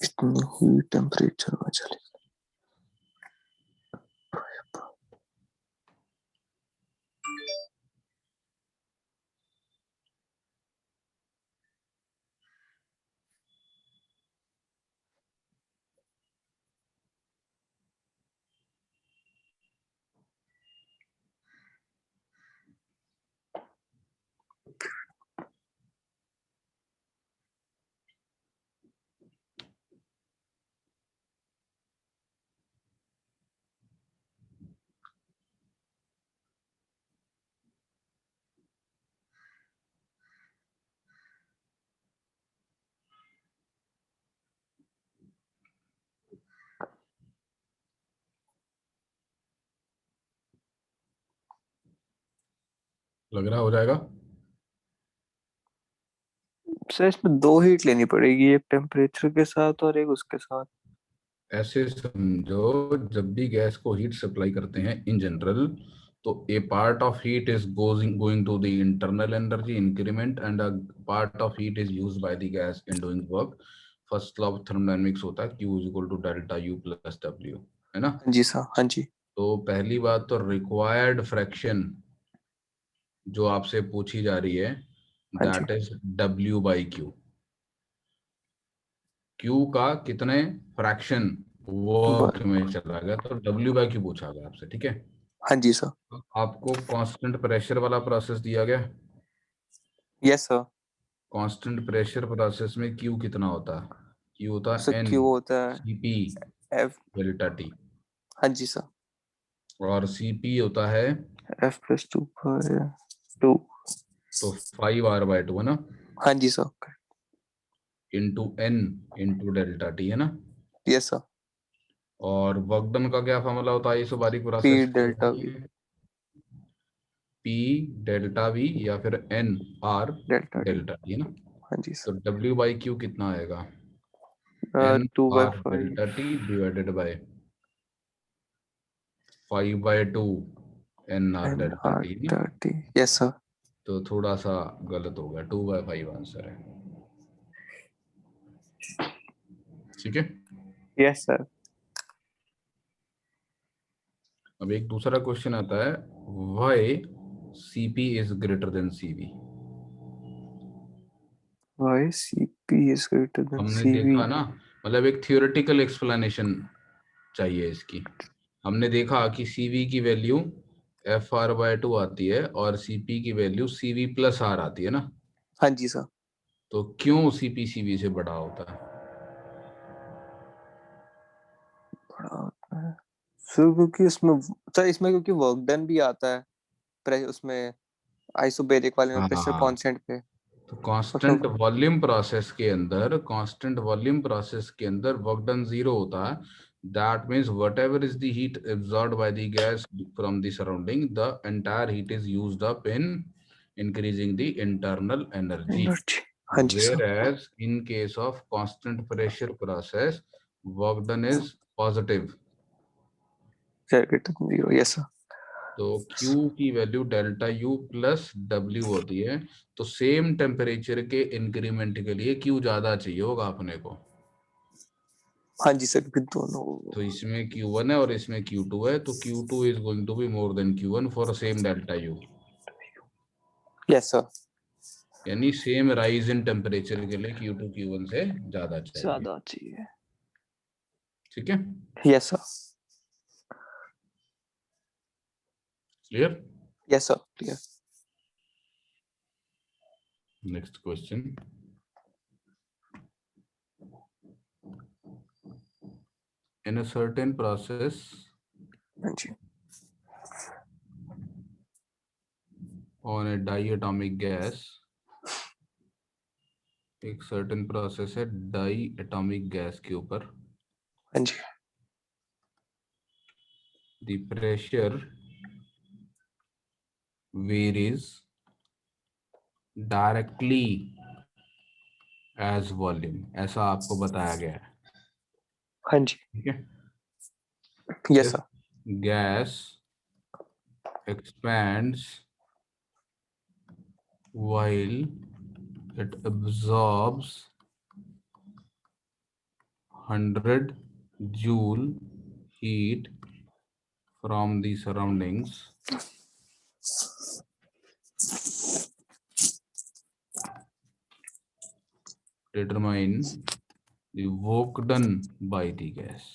इतनी ही टेम्परेचर में चलेगा। लग रहा हो जाएगा? सर इसमें दो हीट लेनी पड़ेगी, एक टेम्परेचर के साथ और एक उसके साथ। ऐसे समझो, जब भी गैस को हीट सप्लाई करते हैं इन जनरल, तो a part of heat is going to the internal energy increment and a part of heat is used by the gas in doing work. First law of thermodynamics होता है Q is equal to delta U plus W, है ना? हाँ जी sir, हाँ जी। तो पहली बात तो रिक्वायर्ड फ्रैक्शन जो आपसे पूछी जा रही है, हाँ जी। That is W/Q। Q का कितने फ्रैक्शन वर्क वर्क। में चला गया, तो W/Q पूछा गया आपसे, ठीक है? हाँ जी सर। आपको कांस्टेंट प्रेशर वाला प्रोसेस दिया गया। Yes sir. Constant pressure process में Q कितना होता है? Q होता सर है N क्यू होता CP है एफ। डेल्टा T, हाँ जी सर। और CP होता है एफ प्लस टू पर टू। तो 5R/2, है ना, हाँ जी sir. Into N into delta T, है ना? Yes sir. और वर्क डन का क्या फॉर्मूला होता है इस पी प्रोसेस के डेल्टा वी। लिए? P डेल्टा V या फिर N R delta T. Delta T, है ना? हाँ जी तो सर। W/Q कितना आएगा? N 2/5। R delta T divided by 5/2 N R N delta R T ना। थर्टी। Yes sir. तो थोड़ा सा गलत हो गया, 2/5 आंसर है, ठीक है? Yes sir. अब एक दूसरा क्वेश्चन आता है, why CP is greater than CV। Why C P is greater than हमने सी वी। देखा ना, मतलब एक थियोरेटिकल एक्सप्लेनेशन चाहिए इसकी। हमने देखा कि CV की वैल्यू FR/2 आती है और CP की वैल्यू CV+R आती है ना। हाँ जी सर। तो क्यों CP CV से बड़ा होता है? बड़ा होता है सर क्योंकि उसमें, सर इसमें क्योंकि वर्क डन भी आता है उसमें आइसोबेरिक वाले में प्रेशर हाँ, कांस्टेंट पे। तो उसमें कांस्टेंट वॉल्यूम प्रोसेस के अंदर वर्क डन 0 होता है। That means what ever is the heat absorbed bye the gas from the surrounding, the entire heat is used up in increasing the internal energy, energy. हाँ जी sir. whereas in case of constant pressure process work done is positive। Greater than zero. Yes sir. तो Q की value delta U plus W होती है। तो same temperature के increment के लिए Q ज्यादा चाहिए होगा अपने को। हाँ जी सर क्योंकि दोनों। तो इसमें Q1 है और इसमें Q2 है, तो Q2 is going to be more than Q1 for same delta U। Yes sir. यानी सेम राइज इन टेम्परेचर के लिए Q2 Q1 से ज्यादा चाहिए, ज्यादा चाहिए। ठीक है? Yes sir. Clear? Yes sir clear. Next question, in a certain process हाँ जी। on a diatomic gas, एक सर्टेन प्रोसेस है डाई एटॉमिक गैस के ऊपर, हाँ जी। The pressure varies directly as volume, ऐसा आपको बताया गया है, हाँ जी। ठीक है? Yes if sir. gas expands while it absorbs 100 joule heat from the surroundings, determine the work done by the gas।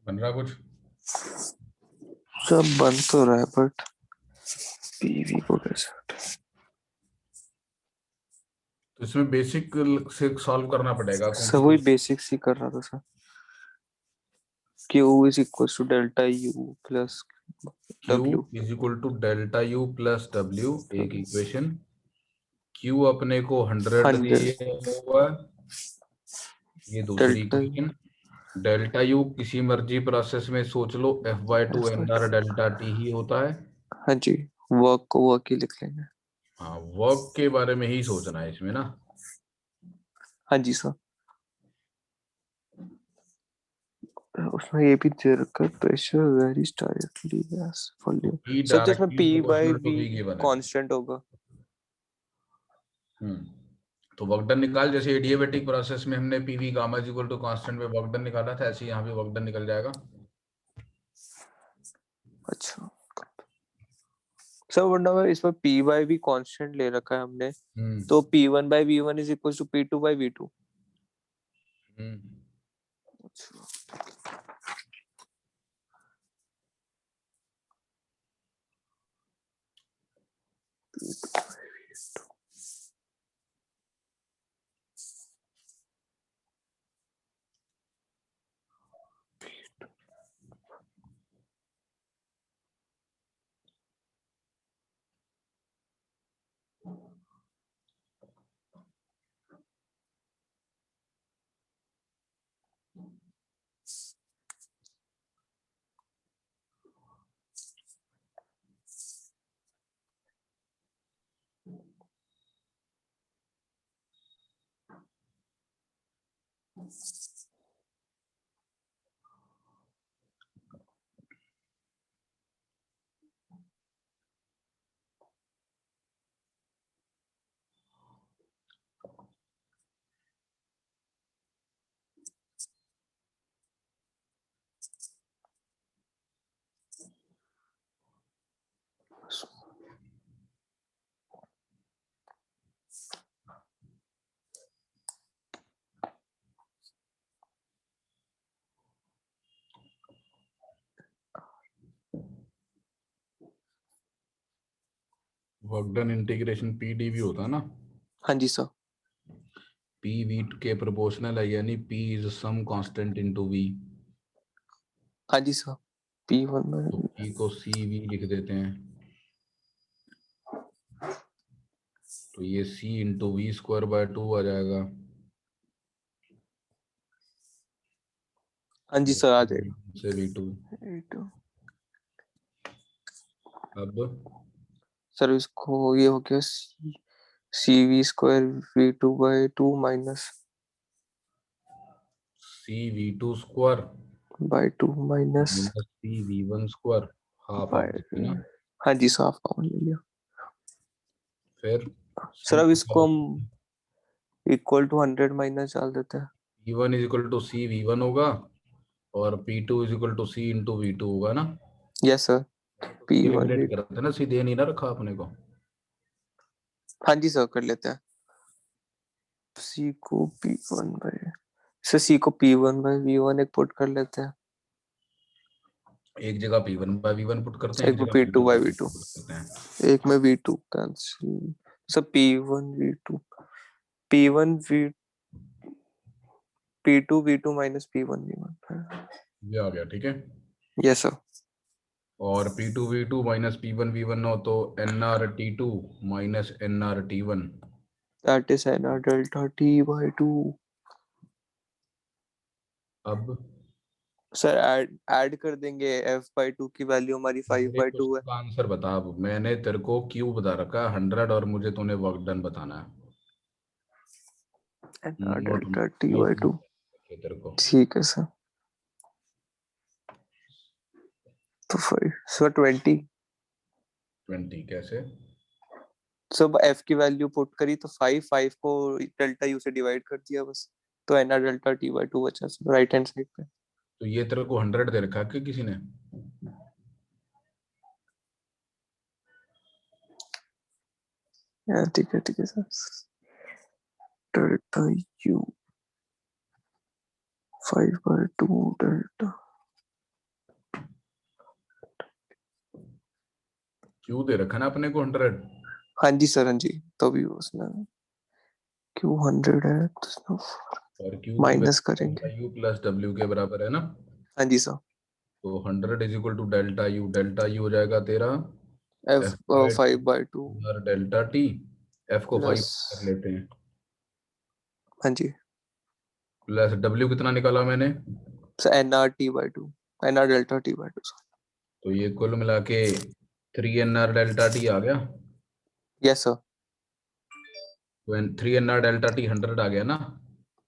बन रहा कुछ? सब बन तो रहा है बट पीवी को कैसे तो इसमें बेसिक से सॉल्व करना पड़ेगा सब वही क्योंकि बेसिक्स ही कर रहा था sir. Q is equals to delta U plus Q W is equal to delta U plus W, एक इक्वेशन। Q अपने को 100 100 दिया हुआ है, ये दूसरी डेल्टा इक्वेशन। डेल्टा U किसी मर्जी प्रोसेस में सोच लो, F/2 NR डेल्टा T ही होता है। हाँ जी, वर्क को वर्क ही लिख लेंगे। हाँ, वर्क के बारे में ही सोचना है इसमें ना। हाँ जी सर। उसमें ये भी दे रखा है, pressure varies directly as volume. E sir जिसमें directly P by proportional to V V given है। कांस्टेंट होगा। तो वर्क डन निकाल, जैसे एडियाबेटिक प्रोसेस में हमने PV gamma is equal to constant में वर्क डन निकाला था, ऐसे यहाँ भी वर्क डन निकल जाएगा। अच्छा सर, वरना में इसमें P बाय V कांस्टेंट ले रखा है हमने, तो P1 by V1 is equal to P2 by V2। अच्छा वर्क डन इंटीग्रेशन पीडीवी होता है ना। हाँ जी सर। पी वी के प्रोपोर्शनल है, यानी P is some constant into V. हाँ जी सर। P1 में तो पी को सी वी लिख देते हैं, तो ये सी इंटू वी स्क्वायर बाय 2 आ जाएगा। हाँ जी सर आ जाएगा। से V2। अब सर इसको ये हो गया CV square V2 by 2 minus C V2 square by 2 minus minus P V one square half by, of this है ना। हाँ जी सर, हाफ कॉमन ले लिया फिर सर। सी अब इसको हम इक्वल टू 100 माइनस डाल देते हैं। P one is equal to C V one होगा और P two is equal to C into V two होगा ना। Yes sir, P one eliminate V, करते हैं ना, सीधे नहीं ना रखा अपने को। हाँ जी सर कर लेते हैं। सी को P one by, sir C को P one by V one एक पुट कर लेते हैं। एक जगह P one by V one put करते हैं, एक एक में जगह P P two two by by V V two, two put करते हैं। एक में V two cancel. Sir P one V two, P one V, P two V two minus P one V one. ये आ गया, ठीक है। Yes sir. और P two V two minus P one V one हो तो N R T two minus N R T one. That is N R delta T by 2। अब sir add कर देंगे, f बाय 2 की value हमारी 5 मेरे bye 2 question है। का आंसर बता। अब मैंने तेरे को क्यू बता रखा है 100 और मुझे तूने वर्क डन बताना है। N R naught delta T by 2, तेरे को ठीक है सर। तो 5 सर 20। 20 कैसे। सब f की वैल्यू पुट करी तो 5, 5 को डेल्टा u से डिवाइड कर दिया बस, तो N R delta T by 2 बचा सर राइट हैंड साइड पे। तो ये तेरे को 100 दे रखा है कि किसी ने। ठीक है sir. Delta u 5 by 2 delta, Q दे रखा है ना अपने को 100। हाँ जी सर, हाँ जी। तो भी उसने क्यों 100 है तो और क्यू की माइनस वैल्यू करेंगे। डेल्टा यू प्लस डब्ल्यू के बराबर है ना। हाँ जी सर। तो 100 is equal to delta U हो जाएगा तेरा f F by 5 by 2 delta T. F को प्लस, 5 कर लेते हैं, हाँ जी प्लस डब्ल्यू कितना निकाला मैंने। Sir, N R T by 2, N R delta T by 2 sir. तो ये कुल मिला के 3 NR डेल्टा टी आ गया। Yes sir. तो 3 NR डेल्टा टी 100 आ गया ना।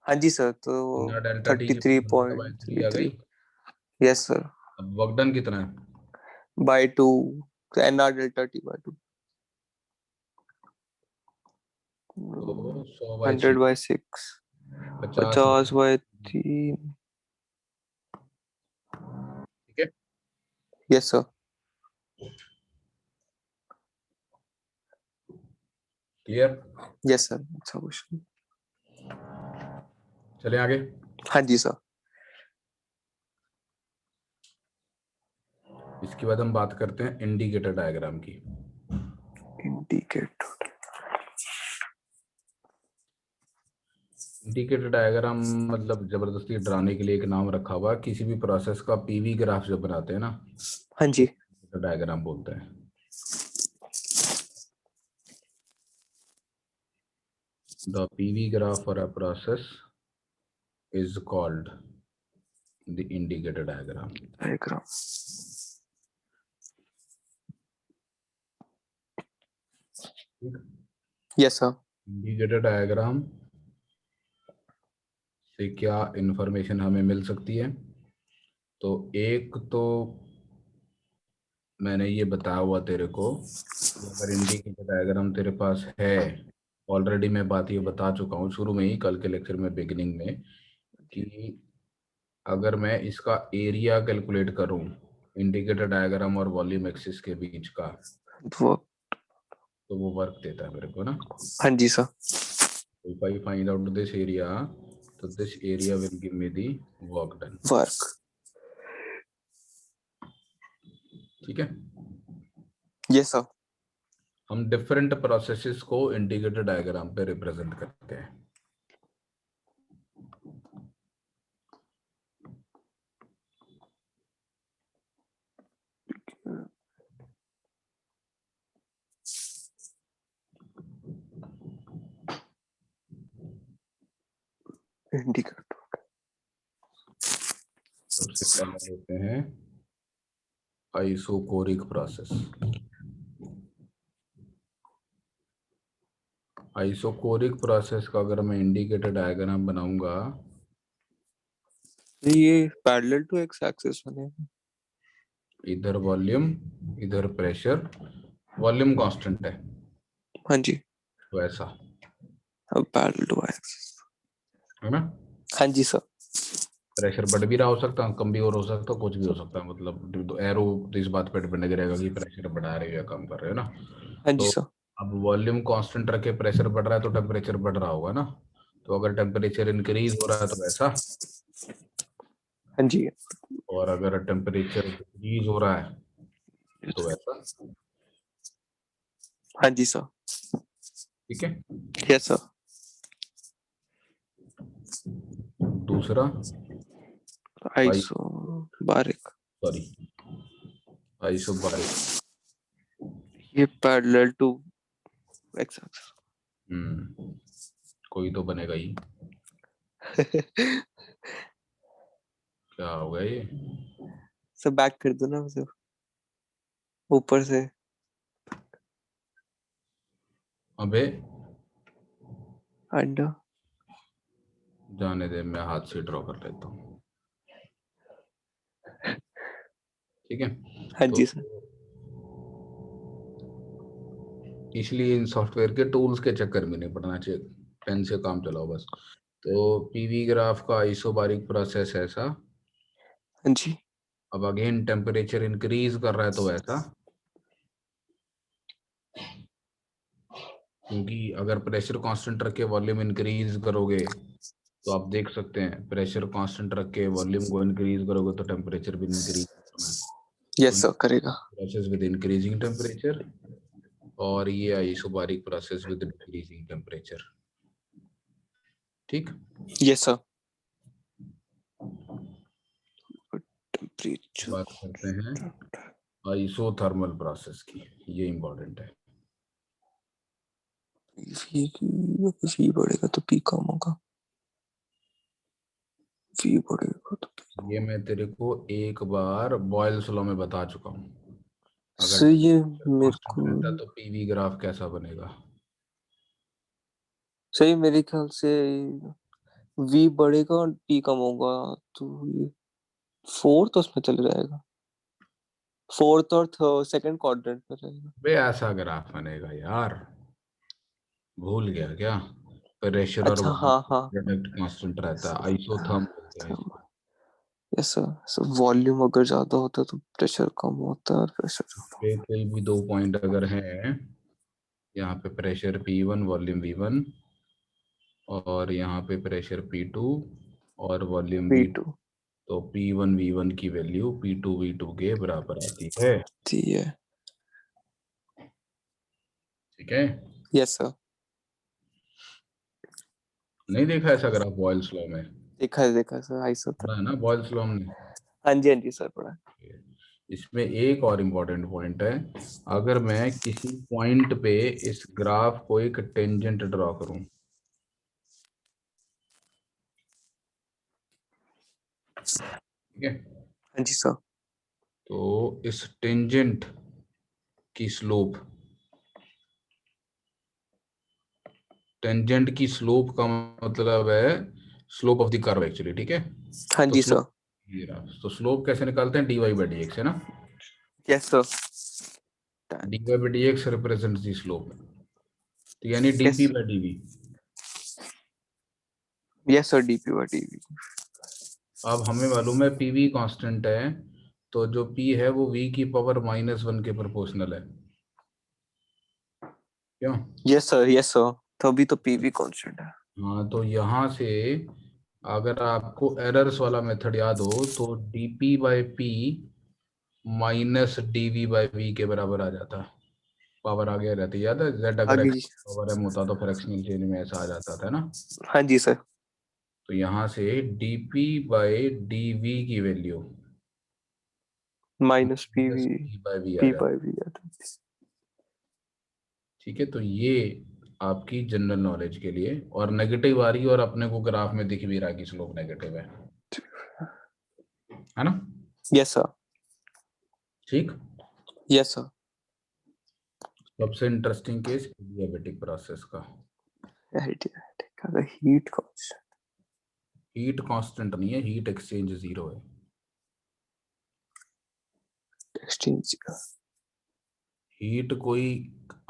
हाँ जी सर, तो NR डेल्टा टी की वैल्यू 100/3 आ गई। 33.33। Yes sir. अब वर्क डन कितना है। By 2, N R delta T by 2, तो 100/6 100/6, 50 50 मीटर। बाय 3। ठीक है। Yes sir. Clear. Yes sir, अच्छा क्वेश्चन। चले आगे। हाँ जी सर। इसके बाद हम बात करते हैं इंडिकेटर डायग्राम की। इंडिकेटर, इंडिकेटर डायग्राम मतलब जबरदस्ती डराने के लिए एक नाम रखा हुआ है। किसी भी प्रोसेस का पीवी ग्राफ जब बनाते हैं ना, हाँ जी। तो डायग्राम बोलते हैं। The PV graph for a process is called the indicator diagram. Diagram. Yes sir. Indicator diagram से क्या इंफॉर्मेशन हमें मिल सकती है। तो एक तो मैंने ये बताया हुआ तेरे को कि अगर इंडिकेटर डायग्राम तेरे पास है, ऑलरेडी मैं बात ये बता चुका हूँ शुरू में ही, कल के लेक्चर में बिगिनिंग में, कि अगर मैं इसका एरिया कैलकुलेट करूं इंडिकेटर डायग्राम और वॉल्यूम एक्सिस के बीच का, वो, तो वो वर्क देता है मेरे को ना। हाँ जी sir. If I find out this area, तो this area will give me the work done। Work. ठीक है। Yes sir. हम डिफरेंट प्रोसेसेस को इंडिकेटर डायग्राम पे रिप्रेजेंट करते हैं। इंडिकेटर, सबसे पहले लेते हैं आइसोकोरिक प्रोसेस। आइसोकोरिक प्रोसेस का अगर मैं इंडिकेटर डायग्राम बनाऊंगा तो ये पैरेलल टू एक्स एक्सिस बनेगा। इधर वॉल्यूम, इधर प्रेशर, वॉल्यूम कांस्टेंट है हाँ जी, वैसा, अब पैरेलल टू एक्सिस। है ना। हाँ जी सर। प्रेशर बढ़ भी रहा हो सकता है, कम भी और हो सकता है, कुछ भी हो सकता है, मतलब एरो इस बात पे डिपेंड करेगा कि प्रेशर बढ़ा रहे हो या कम कर रहे हो ना। हाँ जी तो सर। अब वॉल्यूम कांस्टेंट रखे प्रेशर बढ़ रहा है तो टेम्परेचर बढ़ रहा होगा ना। तो अगर टेम्परेचर इंक्रीज हो रहा है तो वैसा, हाँ जी। और अगर टेम्परेचर डिक्रीज हो रहा है तो वैसा। हाँ जी सर। ठीक है। Yes sir. दूसरा आइसो बारिक, सॉरी आइसोबारिक। ये पैरेलल टू एक्स कोई तो बनेगा ही। एक्सिस। क्या होगा ये? सब बैक कर दो ना मुझे ऊपर से। अबे अंडा। जाने दे, मैं हाथ से ड्रॉ कर लेता हूँ। ठीक है। हाँ तो जी सर। इसलिए इन सॉफ्टवेयर के टूल्स के चक्कर में नहीं पड़ना चाहिए, पेन से काम चलाओ बस। तो पीवी ग्राफ का आइसोबारिक प्रोसेस ऐसा। हाँ जी। अब अगेन टेम्परेचर इंक्रीज कर रहा है तो ऐसा, क्योंकि अगर प्रेशर कांस्टेंट रख के वॉल्यूम इंक्रीज करोगे तो आप देख सकते हैं प्रेशर कांस्टेंट रख के वॉल्यूम को इंक्रीज करोगे तो टेम्परेचर भी इंक्रीज करना है। तो यस सर करेगा। प्रोसेस विद इंक्रीजिंग टेम्परेचर, और ये isobaric process with decreasing temperature. ठीक। Yes sir. टेम्परेचर बात करते हैं आइसोथर्मल प्रोसेस की, ये इंपॉर्टेंट है। वी बढ़ेगा तो पी कम होगा, वी बढ़ेगा तो P ये मैं तेरे को एक बार बॉयल्स लॉ में बता चुका हूँ। अगर सर ये मेरे कांस्टेंट को रहता तो पीवी ग्राफ कैसा बनेगा। सही मेरे ख्याल से वी बढ़ेगा और पी कम होगा, तो ये फोर्थ उसमें चले जाएगा, फोर्थ और सेकंड क्वाड्रेंट में रहेगा। बे ऐसा ग्राफ बनेगा यार, भूल गया क्या? प्रेशर और अच्छा हाँ वॉल्यूम हाँ। प्रोडक्ट कांस्टेंट रहता है, आइसोथर्म बोलते हैं इसको। Yes sir. सर वॉल्यूम अगर ज्यादा होता है तो प्रेशर कम होता है और प्रेशर ज्यादा पे कोई भी दो पॉइंट अगर है, यहाँ पे प्रेशर P1 वॉल्यूम V1, और यहाँ पे प्रेशर P2 और वॉल्यूम वी V2, टू तो P1 V1 की वैल्यू P2 V2 के बराबर आती है। थी है। ठीक है। Yes sir. नहीं देखा ऐसा ग्राफ बॉयल्स लॉ में? देखा है सर पढ़ा है आइसोथर्मल। ना बॉयल्स लॉ में? हाँ जी सर पढ़ा है। इसमें एक और इम्पोर्टेंट पॉइंट है। अगर मैं किसी पॉइंट पे इस ग्राफ को एक टेंजेंट ड्रॉ करूं, ठीक है, हाँ जी सर। तो इस टेंजेंट की स्लोप, टेंजेंट की स्लोप का मतलब है slope of the curve actually, ठीक है। हाँ तो जी स्लोप, सर। तो स्लोप कैसे निकालते हैं, dy बाई डी एक्स, है ना। Yes sir. dy by D X represent the slope, तो यानी yes dp by dv। Yes sir DP by DV. अब हमें मालूम है pv कांस्टेंट है, तो जो p है वो v की पावर -1 के प्रोपोर्शनल है, क्यों? यस सर तभी तो पीवी कांस्टेंट है। हाँ, तो यहाँ से अगर आपको एरर्स वाला मेथड याद हो तो dp by p minus dv by v के बराबर आ जाता है, पावर आगे रहती है, याद है, z अगर आगे x जी। पावर m होता तो फ्रैक्शनल चेंज में ऐसा आ जाता था ना। हाँ जी सर। तो यहाँ से dp बाई dv की value minus minus PV p by v आ पी जाती बाय वी आता है। है। ठीक है, तो ये आपकी जनरल नॉलेज के लिए, और नेगेटिव आ रही है और अपने को ग्राफ में दिख भी रहा है कि स्लोप नेगेटिव है ना। Yes sir. ठीक। Yes sir. सबसे इंटरेस्टिंग केस एडियाबेटिक प्रोसेस का। Heat constant. हीट कांस्टेंट नहीं है, हीट एक्सचेंज 0 है। एक्सचेंज। हीट कोई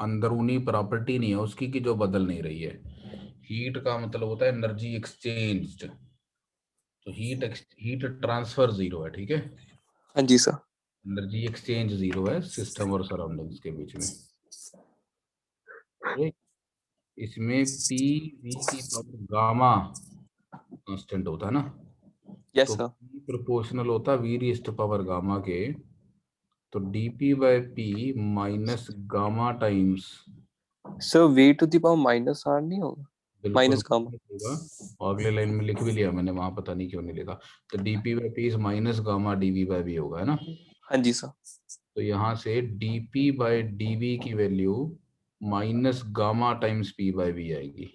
अंदरूनी प्रॉपर्टी नहीं है उसकी कि जो बदल नहीं रही है। हीट का मतलब होता है एनर्जी एक्सचेंज्ड, तो हीट ट्रांसफर 0 है, ठीक है। हाँ जी सर। एनर्जी एक्सचेंज 0 है सिस्टम और सराउंडिंग्स के बीच में, ठीक। इसमें पी वी की पावर गामा कांस्टेंट होता है ना, यस तो सर। P प्रोपोर्शनल होता है V raised to power gamma के, तो dp by p minus gamma times, sir V to the power minus R नहीं होगा? बिल्कुल माइनस गामा। होगा। और अगले लाइन में लिख भी लिया मैंने, वहां पता नहीं क्यों नहीं लिखा। तो dp by p is minus gamma dv by v होगा, है ना। हाँ जी सर। तो यहाँ से dp बाय dv की value minus gamma times p by v आएगी,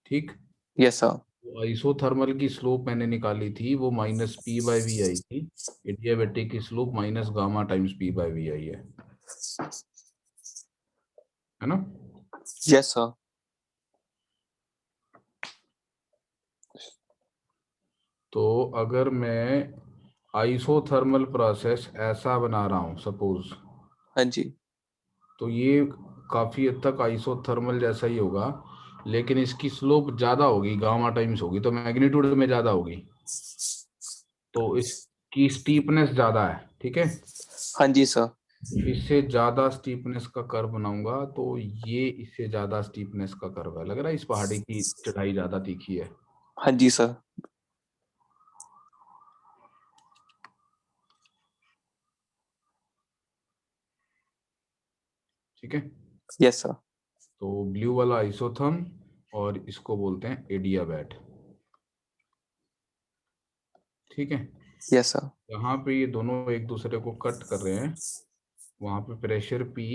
ठीक। Yes sir. तो आइसोथर्मल की स्लोप मैंने निकाली थी, वो माइनस p बाय v आई थी। एडियाबैटिक की slope minus gamma times p by v आई है ना। Yes sir. तो अगर मैं आइसोथर्मल प्रोसेस ऐसा बना रहा हूँ सपोज, हाँ जी। तो ये काफी हद तक आइसोथर्मल जैसा ही होगा, लेकिन इसकी स्लोप ज्यादा होगी, गामा टाइम्स होगी, तो मैग्नीट्यूड में ज्यादा होगी, तो इसकी स्टीपनेस ज्यादा है, ठीक है। हाँ जी सर। इससे ज्यादा स्टीपनेस का कर्व बनाऊंगा, तो ये इससे ज्यादा स्टीपनेस का कर्व है, लग रहा है इस पहाड़ी की चढ़ाई ज्यादा तीखी है। हाँ जी सर। ठीक है। Yes sir. तो ब्लू वाला आइसोथर्म और इसको बोलते हैं एडियाबैट, ठीक है। Yes sir. यहाँ पे ये दोनों एक दूसरे को कट कर रहे हैं, वहां पे प्रेशर P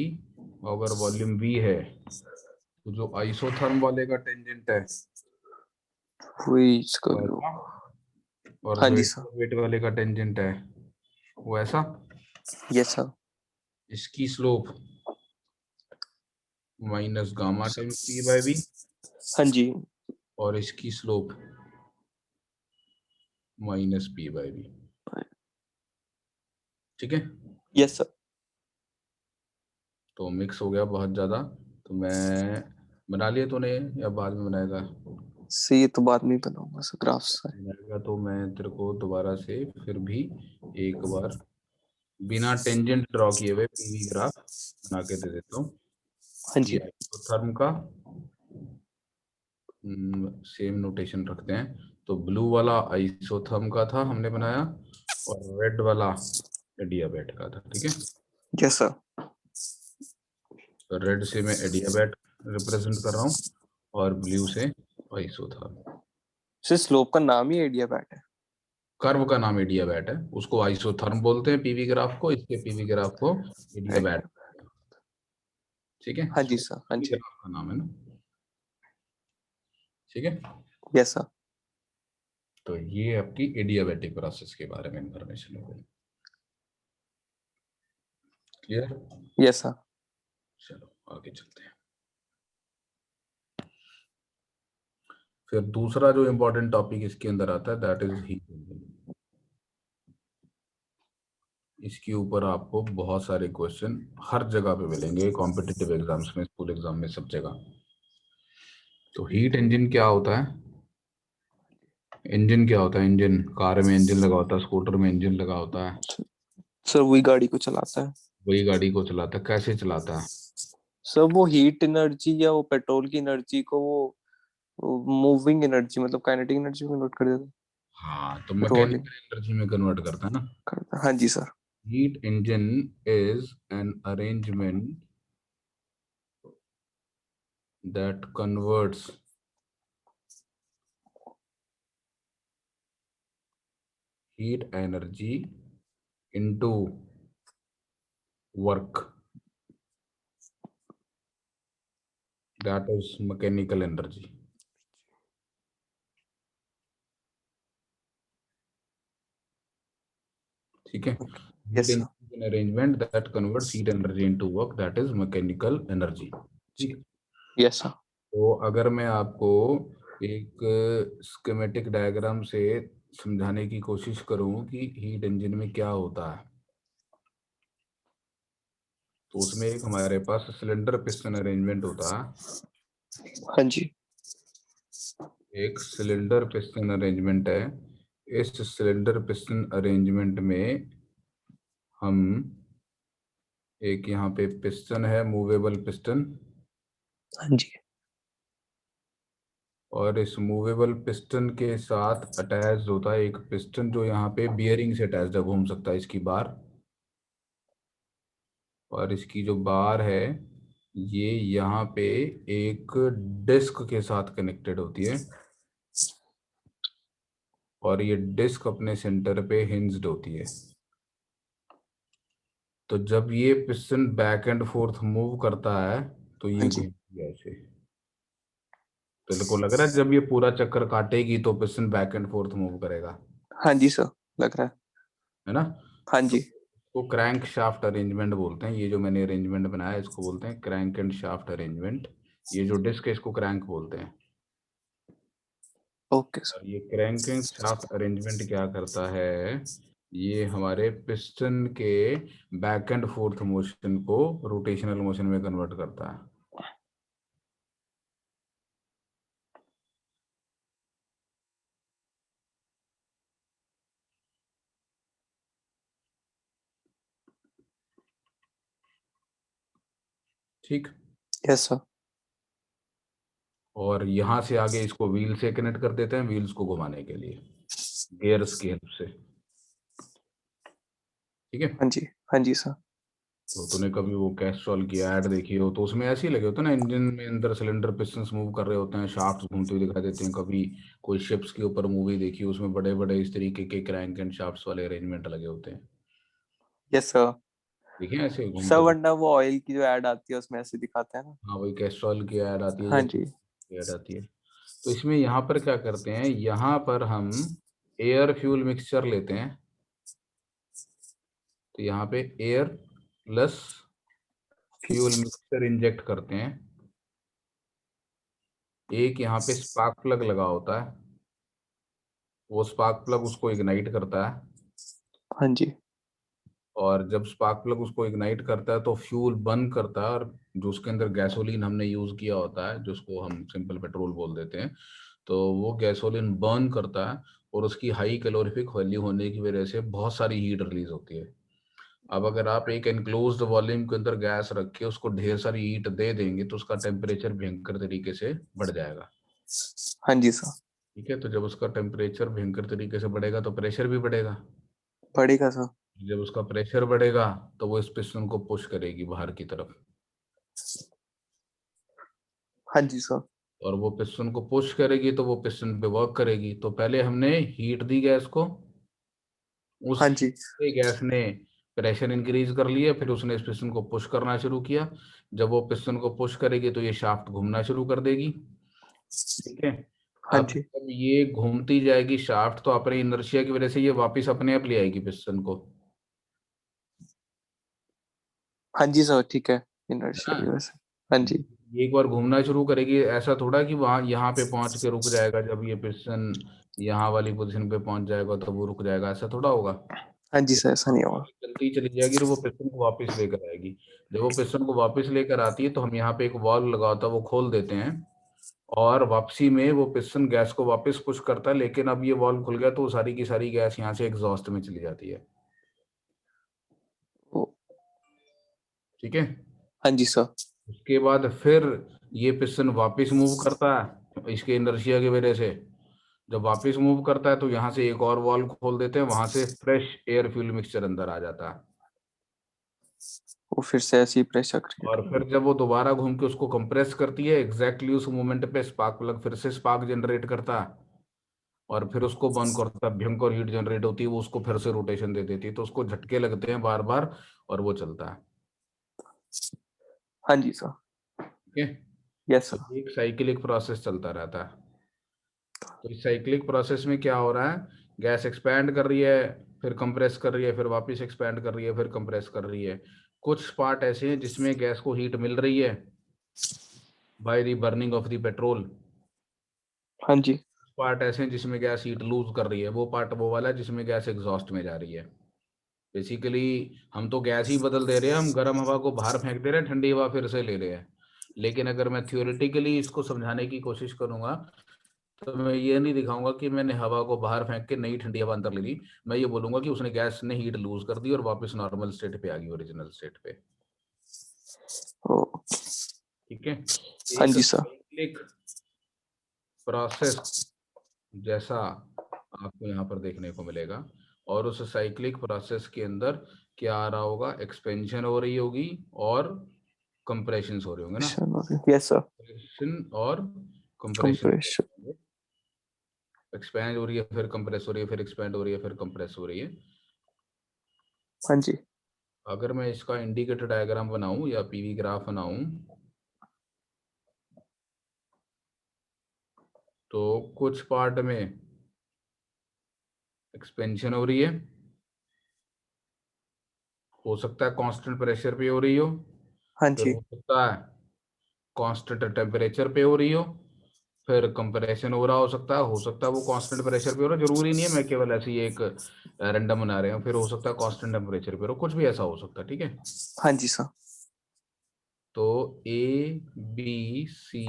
अगर वॉल्यूम V है, तो जो आइसोथर्म वाले का टेंजेंट है वही इसका वो लो। ऐसा, और हाँ जो जी सर। एडियाबैट वाले का टेंजेंट है वो ऐसा। Yes sir. इसकी slope minus gamma times P by V, हाँ जी। और इसकी slope minus P by V, ठीक है। Yes sir. तो मिक्स हो गया बहुत ज्यादा, तो मैं बना लिया तूने या बाद में बनाएगा? सर ये तो बाद में ही बनाऊंगा सर, ग्राफ्स है। बनाएगा तो मैं तेरे को दोबारा से फिर भी एक बार बिना टेंजेंट ड्रॉ किए हुए पीवी ग्राफ बना के दे देता हूँ। हाँ ये जी। आइसोथर्म का सेम नोटेशन रखते हैं, तो ब्लू वाला आइसोथर्म का था हमने बनाया, और रेड वाला एडियाबैट का था, ठीक है। Yes sir. तो रेड से मैं एडियाबैट रिप्रेजेंट कर रहा हूँ, और ब्लू से आइसोथर्म। सर स्लोप का नाम ही एडियाबैट है? कर्व का नाम एडियाबैट है, उसको आइसोथर्म बोलते हैं पीवी ग्राफ को, इसके पीवी ग्राफ को एडियाबैट, एडिया। ठीक है। हाँ जी स्लोप सर। हाँ पीवी जी। ग्राफ का नाम है ना, ठीक है। Yes sir. तो ये आपकी एडियाबैटिक प्रोसेस के बारे में इंफॉर्मेशन हो गई, क्लियर। Yes sir. चलो आगे चलते हैं। फिर दूसरा जो इम्पोर्टेंट टॉपिक इसके अंदर आता है दैट इज हीट इंजन। इसके ऊपर आपको बहुत सारे क्वेश्चन हर जगह पे मिलेंगे, कॉम्पिटिटिव एग्जाम्स में, स्कूल एग्जाम में, सब जगह। तो हीट इंजन क्या होता है? इंजन क्या होता है? इंजन, कार में इंजन लगा होता है, स्कूटर में इंजन लगा होता है, सर वही गाड़ी को चलाता है। वही गाड़ी को चलाता है। कैसे चलाता है? सर वो हीट एनर्जी या वो पेट्रोल की एनर्जी को वो मूविंग एनर्जी मतलब काइनेटिक एनर्जी में कन्वर्ट कर देता है। हाँ, तो रोलिंग मैकेनिकल एनर्जी में कन्वर्ट करता है ना। करता है। हाँ जी sir. Heat engine is an arrangement that converts heat energy into work, that is mechanical energy, ठीक है। Heat yes sir. Engine arrangement that converts heat energy into work, that is mechanical energy, ठीक। Yes sir. तो अगर मैं आपको एक schematic diagram से समझाने की कोशिश करूं कि हीट इंजन में क्या होता है। तो उसमें एक हमारे पास सिलेंडर पिस्टन अरेंजमेंट होता है। हाँ जी। एक सिलेंडर पिस्टन अरेंजमेंट है। इस सिलेंडर पिस्टन अरेंजमेंट में हम एक यहाँ पे पिस्टन है, मूवेबल पिस्टन, हाँ जी। और इस मूवेबल पिस्टन के साथ अटैच होता है एक पिस्टन जो यहाँ पे बियरिंग से अटैच घूम सकता है, इसकी बार। और इसकी जो बार है ये यहाँ पे एक डिस्क के साथ कनेक्टेड होती है, और ये डिस्क अपने सेंटर पे हिंज्ड होती है। तो जब ये piston back and fourth move करता है तो हाँ ये जी। घूमती है ऐसे। तो इनको लग रहा है जब ये पूरा चक्कर काटेगी तो piston back and fourth move करेगा, हाँ जी सर, लग रहा है। है ना। हाँ तो जी। इसको क्रैंक शाफ्ट अरेंजमेंट बोलते हैं। ये जो मैंने अरेंजमेंट बनाया है इसको बोलते हैं क्रैंक एंड शाफ्ट अरेंजमेंट। ये जो डिस्क है इसको क्रैंक बोलते हैं। Okay sir. और ये क्रैंक एंड शाफ्ट अरेंजमेंट क्या करता है, ये हमारे पिस्टन के बैक एंड फोर्थ मोशन को रोटेशनल मोशन में कन्वर्ट करता है। ठीक। Yes sir. और यहाँ से आगे इसको व्हील से कनेक्ट कर देते हैं, व्हील्स को घुमाने के लिए गियर्स की हेल्प से। ठीक है। हाँ जी। हाँ जी सर। तो तूने कभी वो कैस्ट्रॉल की ऐड देखी हो तो उसमें ऐसे ही लगे होते हैं ना, इंजन में अंदर सिलेंडर पिस्टन्स मूव कर रहे होते हैं, शाफ्ट घूमते हुए दिखाई देते हैं। कभी कोई शिप्स के ऊपर मूवी देखी, उसमें बड़े बड़े इस तरीके के क्रैंक एंड शाफ्ट्स वाले अरेंजमेंट लगे होते हैं। Yes sir. देखिए ऐसे सर घूमते। वरना वो ऑयल की जो ऐड आती है उसमें ऐसे दिखाते हैं ना। हाँ वही कैस्ट्रॉल की ऐड आती है हाँ या जी। की ऐड आती है। तो इसमें यहाँ पर क्या करते हैं, यहाँ पर हम एयर फ्यूल मिक्सचर लेते हैं। तो यहाँ पे air plus fuel mixture inject करते हैं। एक यहाँ पे स्पार्क प्लग लगा होता है, वो स्पार्क प्लग उसको इग्नाइट करता है। हाँ जी। और जब स्पार्क प्लग उसको इग्नाइट करता है तो फ्यूल बर्न करता है, और जो उसके अंदर गैसोलीन हमने यूज किया होता है जिसको हम सिंपल पेट्रोल बोल देते हैं, तो वो गैसोलीन बर्न करता है। और उसकी हाई कैलोरीफिक वैल्यू होने की वजह से बहुत सारी हीट रिलीज होती है। अब अगर आप एक एनक्लोज्ड वॉल्यूम के अंदर गैस रख के उसको ढेर सारी हीट दे देंगे तो उसका टेम्परेचर भयंकर तरीके से बढ़ जाएगा। हाँ जी सर। ठीक है। तो जब उसका टेम्परेचर भयंकर तरीके से बढ़ेगा तो प्रेशर भी बढ़ेगा। पड़ेगा सर। जब उसका प्रेशर बढ़ेगा तो वो इस पिस्टन को पुश करेगी बाहर की तरफ। हाँ जी सर। और वो पिस्टन को पुश करेगी तो वो पिस्टन पे वर्क करेगी। तो पहले हमने हीट दी गैस को, उस हाँ heat जी। से गैस ने प्रेशर इंक्रीज कर लिया, फिर उसने इस पिस्टन को पुश करना शुरू किया। जब वो पिस्टन को पुश करेगी तो ये शाफ्ट घूमना शुरू कर देगी। ठीक है। हाँ अब जी। जब ये घूमती जाएगी शाफ्ट तो अपने इनर्शिया की वजह से ये वापस अपने आप ले आएगी पिस्टन को, हाँ जी सर, ठीक है। है इनर्शिया ना। की वजह से। हाँ जी। ये एक बार घूमना शुरू करेगी, ऐसा थोड़ा कि वहां यहाँ पे पहुंच के रुक जाएगा, जब ये पिस्टन यहाँ वाली पोजीशन पे पहुंच जाएगा तो वो रुक जाएगा, ऐसा थोड़ा होगा। हाँ जी सर, ऐसा नहीं होगा। चलती चली जाएगी और वो पिस्टन को वापस लेकर आएगी। जब वो पिस्टन को वापस लेकर आती है तो हम यहाँ पे एक वाल्व लगा होता है वो खोल देते हैं, और वापसी में वो पिस्टन गैस को वापस पुश करता है। लेकिन अब ये वाल्व खुल गया तो वो सारी की सारी गैस यहाँ से एग्जॉस्ट में चली जाती है। ओ, ठीक है। हाँ जी सर। उसके बाद फिर ये पिस्टन वापस मूव करता है इसके इनर्शिया की वजह से। जब वापस मूव करता है तो यहाँ से एक और वॉल्व खोल देते हैं, वहां से फ्रेश एयर फ्यूल मिक्सचर अंदर आ जाता है। वो फिर से ऐसी प्रेशर क्रिएट और होगा। फिर जब वो दोबारा घूम के उसको कंप्रेस करती है, एग्जैक्टली उस मोमेंट पे स्पार्क प्लग फिर से स्पार्क जनरेट करता है, और फिर उसको बर्न करता है, भयंकर हीट जनरेट होती है, वो उसको फिर से रोटेशन दे देती है, तो उसको झटके लगते हैं बार बार और वो चलता है। हाँ जी सर। ठीक है। यस तो सर। एक साइकिलिक प्रोसेस चलता रहता है। तो इस साइक्लिक प्रोसेस में क्या हो रहा है, गैस एक्सपैंड कर रही है, फिर कंप्रेस कर रही है, फिर वापस एक्सपैंड कर रही है, फिर कंप्रेस कर रही है। कुछ पार्ट ऐसे हैं जिसमें गैस को हीट मिल रही है by the burning of the petrol, हाँ जी। पार्ट ऐसे हैं जिसमें गैस हीट लूज कर रही है, वो पार्ट वो वाला है जिसमें गैस एग्जॉस्ट में जा रही है। बेसिकली हम तो गैस ही बदल दे रहे हैं, हम गर्म हवा को बाहर फेंक दे रहे हैं, ठंडी हवा फिर से ले रहे हैं। लेकिन अगर मैं थियोरेटिकली इसको समझाने की कोशिश करूंगा तो मैं ये नहीं दिखाऊंगा कि मैंने हवा को बाहर फेंक के नई ठंडी हवा अंदर ले ली। मैं ये बोलूंगा कि उसने गैस ने हीट लूज कर दी और वापस नॉर्मल स्टेट पे आ गई, ओरिजिनल स्टेट पे। ओ, ठीक है। हाँ एक जी सर। साइक्लिक प्रोसेस जैसा आपको यहाँ पर देखने को मिलेगा, और उस साइक्लिक प्रोसेस के अंदर क्या आ रहा होगा, एक्सपेंशन हो रही होगी और कंप्रेशन हो रहे होंगे ना। Yes sir. एक्सपेंशन और कंप्रेशन, कंप्रेशन। एक्सपैंड हो रही है फिर कंप्रेस हो रही है, फिर एक्सपैंड हो रही है, फिर कंप्रेस हो रही है। हाँ जी। अगर मैं इसका इंडिकेटर डायग्राम बनाऊं या पीवी ग्राफ बनाऊं तो कुछ पार्ट में एक्सपेंशन हो रही है, हो सकता है कांस्टेंट प्रेशर पे हो रही हो, हाँ फिर जी। हो सकता है कांस्टेंट टेम्परेचर पे हो रही हो, फिर कंप्रेशन हो सकता है, वो कांस्टेंट प्रेशर पे हो रहा है, जरूरी नहीं है, मैं केवल ऐसे ही एक रैंडम बना रहे हूँ। फिर हो सकता है कांस्टेंट टेम्परेचर पे हो, कुछ भी ऐसा हो सकता है। ठीक है। हाँ जी सर। तो ए बी सी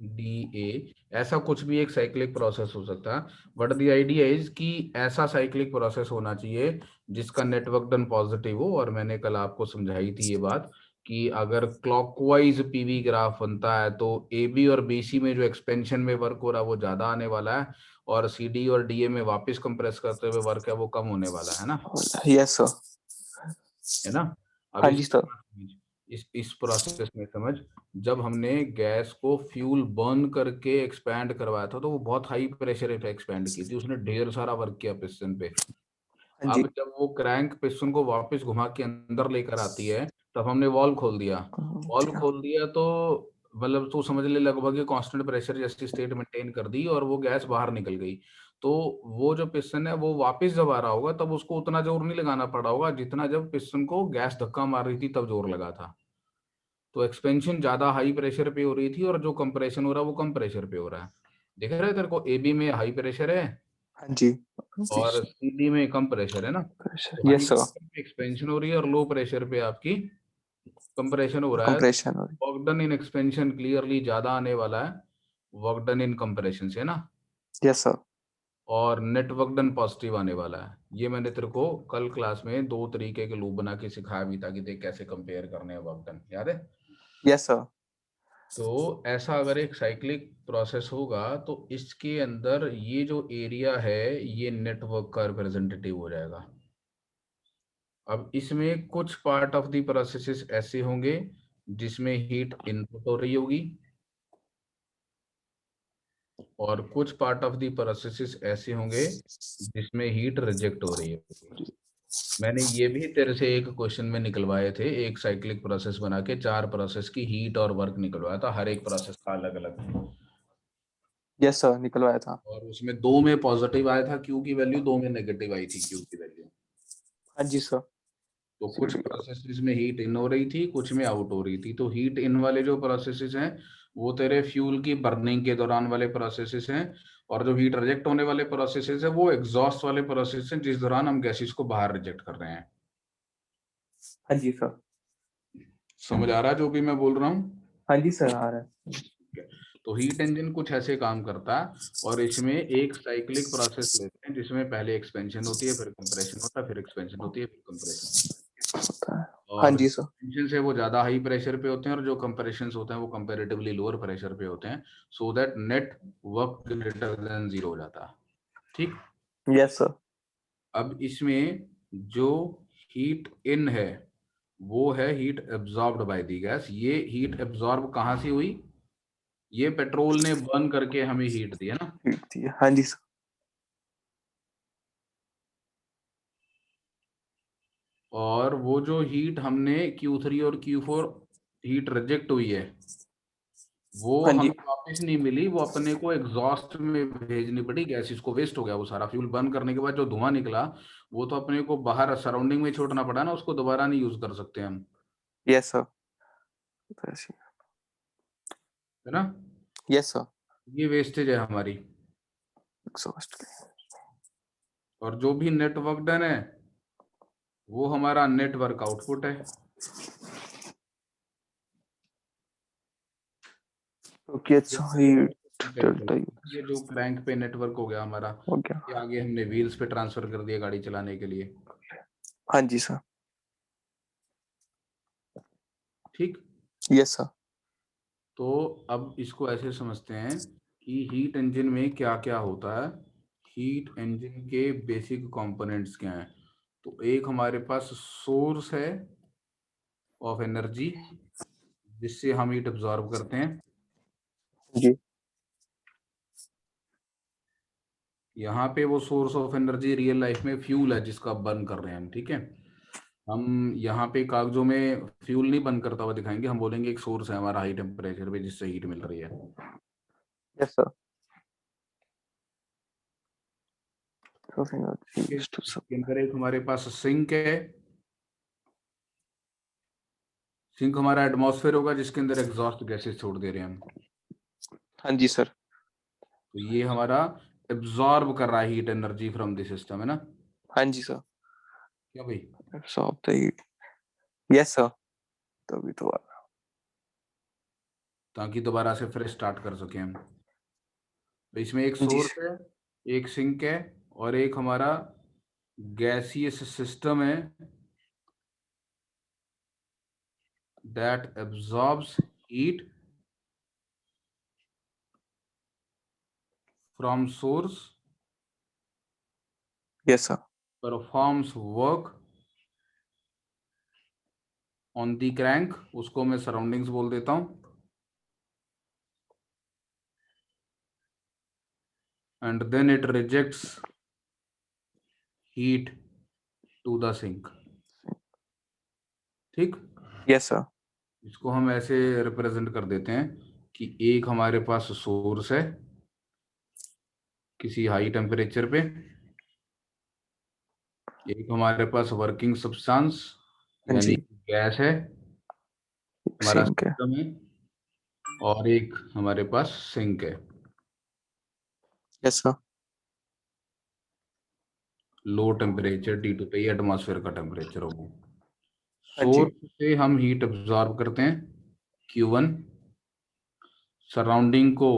डी ए, ऐसा कुछ भी एक साइक्लिक प्रोसेस हो सकता है। बट द आइडिया इज कि ऐसा साइक्लिक प्रोसेस होना चाहिए जिसका नेटवर्क डन पॉजिटिव हो। और मैंने कल आपको समझाई थी ये बात कि अगर क्लॉकवाइज पीवी ग्राफ बनता है तो ए बी और बी सी में जो एक्सपेंशन में वर्क हो रहा है वो ज्यादा आने वाला है, और सी डी और डी ए में वापस कंप्रेस करते हुए वर्क है वो कम होने वाला है ना। Yes sir. है ना। अब हाँ जी सर। इस प्रोसेस में समझ, जब हमने गैस को फ्यूल बर्न करके एक्सपैंड करवाया था तो वो बहुत हाई प्रेशर पे एक्सपैंड की थी, उसने ढेर सारा वर्क किया पिस्टन पे। हाँ जी। अब जब वो क्रैंक पिस्टन को वापस घुमा के अंदर लेकर आती है तब हमने वॉल खोल दिया। वॉल खोल दिया तो मतलब तू समझ ले लगभग कांस्टेंट प्रेशर जैसी स्टेट मेंटेन कर दी और वो गैस बाहर निकल गई। तो वो जो पिस्टन है वो वापस जब आ रहा होगा तब उसको उतना जोर नहीं लगाना पड़ा होगा जितना जब पिस्टन को गैस धक्का मार रही थी तब जोर लगा था। तो एक्सपेंशन ज्यादा हाई प्रेशर पे हो रही थी और जो कंप्रेशन हो रहा है वो कम प्रेशर पे हो रहा है। देख रहे तेरे को, एबी में हाई प्रेशर है हाँ जी। और सीडी में कम प्रेशर है ना। तो हाई यस सर। प्रेशर पे एक्सपेंशन हो रही है और लो प्रेशर पे आपकी कंप्रेशन हो रहा है। कंप्रेशन और work done in expansion clearly ज्यादा आने वाला है वर्क डन इन कंप्रेशन से ना, यस सर। और नेट वर्क डन पॉजिटिव आने वाला है। ये मैंने तेरे को कल क्लास में दो तरीके के लूप बना के सिखाया भी था कि देख कैसे कंपेयर करने हैं वर्क डन, याद है। Yes sir. तो ऐसा अगर एक साइक्लिक प्रोसेस होगा तो इसके अंदर ये जो एरिया है ये नेटवर्क का रिप्रेजेंटेटिव हो जाएगा। अब इसमें कुछ पार्ट ऑफ द प्रोसेसेस ऐसे होंगे जिसमें हीट इनपुट हो रही होगी और कुछ पार्ट ऑफ द प्रोसेसेस ऐसे होंगे जिसमें हीट रिजेक्ट हो रही है। मैंने ये भी तेरे से एक क्वेश्चन में निकलवाए थे, एक साइक्लिक प्रोसेस बना के चार प्रोसेस की हीट और वर्क निकलवाया था, हर एक प्रोसेस का अलग अलग। यस सर निकलवाया था। और उसमें दो में पॉजिटिव आया था क्यू की वैल्यू, दो में नेगेटिव आई थी क्यू की वैल्यू। हाँ जी सर। तो कुछ सीढ़ी का। प्रोसेसेस में हीट इन हो रही थी, कुछ में आउट हो रही थी। तो हीट इन वाले जो प्रोसेसेस हैं वो तेरे फ्यूल की बर्निंग के दौरान वाले प्रोसेसेस हैं, और जो हीट रिजेक्ट होने वाले प्रोसेसेस है वो एग्जॉस्ट वाले प्रोसेस हैं जिस दौरान हम गैसेस को बाहर रिजेक्ट कर रहे हैं। हाँ जी सर। समझ आ रहा है जो भी मैं बोल रहा हूँ। हाँ जी सर आ रहा है। ठीक है। तो हीट इंजन कुछ ऐसे काम करता है, और इसमें एक साइक्लिक प्रोसेस लेते हैं जिसमें पहले एक्सपेंशन होती है, फिर कंप्रेशन होता है, फिर एक्सपेंशन होती है, फिर कंप्रेशन होता होता है। है। हाँ और जी सर। एक्सपेंशन से वो ज्यादा हाई प्रेशर पे होते हैं और जो कंप्रेशन होते हैं वो कंपेरेटिवली लोअर प्रेशर पे होते हैं, so that net work greater than zero हो जाता है। ठीक। Yes sir. अब इसमें जो हीट इन है वो है heat absorbed bye the gas. ये हीट एब्जॉर्ब कहाँ से हुई, ये पेट्रोल ने बर्न करके हमें हीट दी है ना। हाँ जी सर। और वो जो हीट हमने Q3 और Q4 हीट रिजेक्ट हुई है वो हाँ जी। हमें वापस नहीं मिली, वो अपने को एग्जॉस्ट में भेजनी पड़ी, गैस इसको वेस्ट हो गया, वो सारा फ्यूल बर्न करने के बाद जो धुआं निकला वो तो अपने को बाहर सराउंडिंग में छोड़ना पड़ा ना, उसको दोबारा नहीं यूज कर सकते हम। Yes sir. है ना। Yes sir. ये वेस्टेज है हमारी। एग्जॉस्ट के। और जो भी नेटवर्क डन है वो हमारा नेटवर्क आउटपुट है। ओके, अच्छा हीट डेल्टा ये जो क्रैंक पे नेटवर्क हो गया हमारा, हो गया। ये आगे हमने व्हील्स पे ट्रांसफर कर दिया गाड़ी चलाने के लिए। हाँ जी सर। ठीक। Yes sir. तो अब इसको ऐसे समझते हैं कि हीट इंजन में क्या क्या होता है, हीट इंजन के बेसिक कंपोनेंट्स क्या हैं। तो एक हमारे पास सोर्स है ऑफ एनर्जी जिससे हम हीट एब्जॉर्ब करते हैं। जी। यहाँ पे वो source of energy real life में फ्यूल है जिसका बर्न कर रहे हैं हम, ठीक है। हम यहाँ पे कागजों में फ्यूल नहीं बर्न करता हुआ दिखाएंगे, हम बोलेंगे एक सोर्स है हमारा हाई टेम्परेचर पे जिससे हीट मिल रही है। Yes sir. ठीक है, इसके अंदर एक हमारे पास सिंक है। सिंक हमारा एटमॉस्फेयर होगा जिसके अंदर एग्जॉस्ट गैसेस छोड़ दे रहे हैं हम। हाँ जी सर। तो ये हमारा एब्जॉर्ब कर रहा है heat energy from the system, है ना। हाँ जी सर। क्या भाई? Absorb the heat. Yes sir. तभी तो ताकि दोबारा से फ्रेश स्टार्ट कर सके हम। तो इसमें एक जी सोर्स है, एक सिंक है, और एक हमारा गैसियस सिस्टम है that absorbs heat from source, yes sir. performs work on the crank, उसको मैं सराउंडिंग्स बोल देता हूँ, and then it rejects heat to the sink। ठीक। Yes sir. इसको हम ऐसे रिप्रेजेंट कर देते हैं कि एक हमारे पास सोर्स है किसी हाई टेम्परेचर पे, एक हमारे पास वर्किंग सब्सटेंस हाँ यानी जी। गैस है हमारा सिंक है। सिस्टम है, और एक हमारे पास सिंक है। Yes sir. Low temperature T2 पे, ये एटमॉस्फेयर का टेम्परेचर होगा। हाँ जी। सोर्स से हम हीट एब्जॉर्ब करते हैं Q1, सराउंडिंग को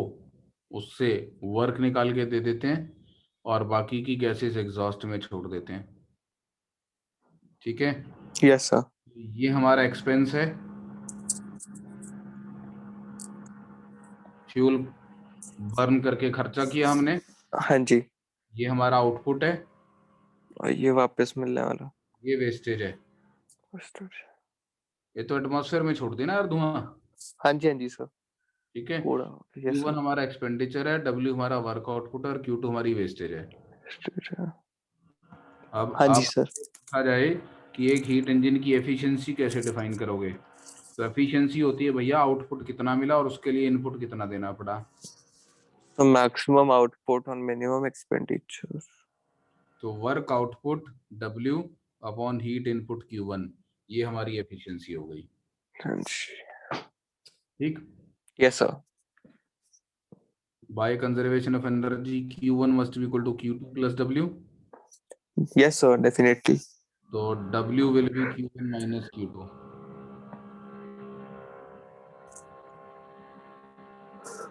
उससे वर्क निकाल के दे देते हैं, और बाकी की गैसेस एग्जॉस्ट में छोड़ देते हैं। ठीक है, यस सर। ये हमारा एक्सपेंस है, फ्यूल बर्न करके खर्चा किया हमने। हाँ जी। ये हमारा आउटपुट है, और ये वापस मिलने वाला। ये वेस्टेज है। ये तो एटमॉस्फेयर में छोड़ देना यार धुआं। हाँ जी, हाँ जी सर। ठीक है, कूड़ा। यस Q1 हमारा एक्सपेंडिचर है, W हमारा वर्क आउटपुट है, और Q2 हमारी वेस्टेज है। सर। अब हाँ जी आप सर। देखा जाए कि एक हीट इंजन की एफिशिएंसी कैसे डिफाइन करोगे। तो एफिशिएंसी होती है भैया आउटपुट कितना मिला और उसके लिए इनपुट कितना देना पड़ा। तो maximum output on minimum expenditure. तो work output W upon heat input Q1, ये हमारी एफिशिएंसी हो गई। हाँ जी। ठीक। Yes sir. By conservation of energy Q1 must be equal to Q2 plus W। Yes sir, definitely. तो W will be Q1 minus Q2।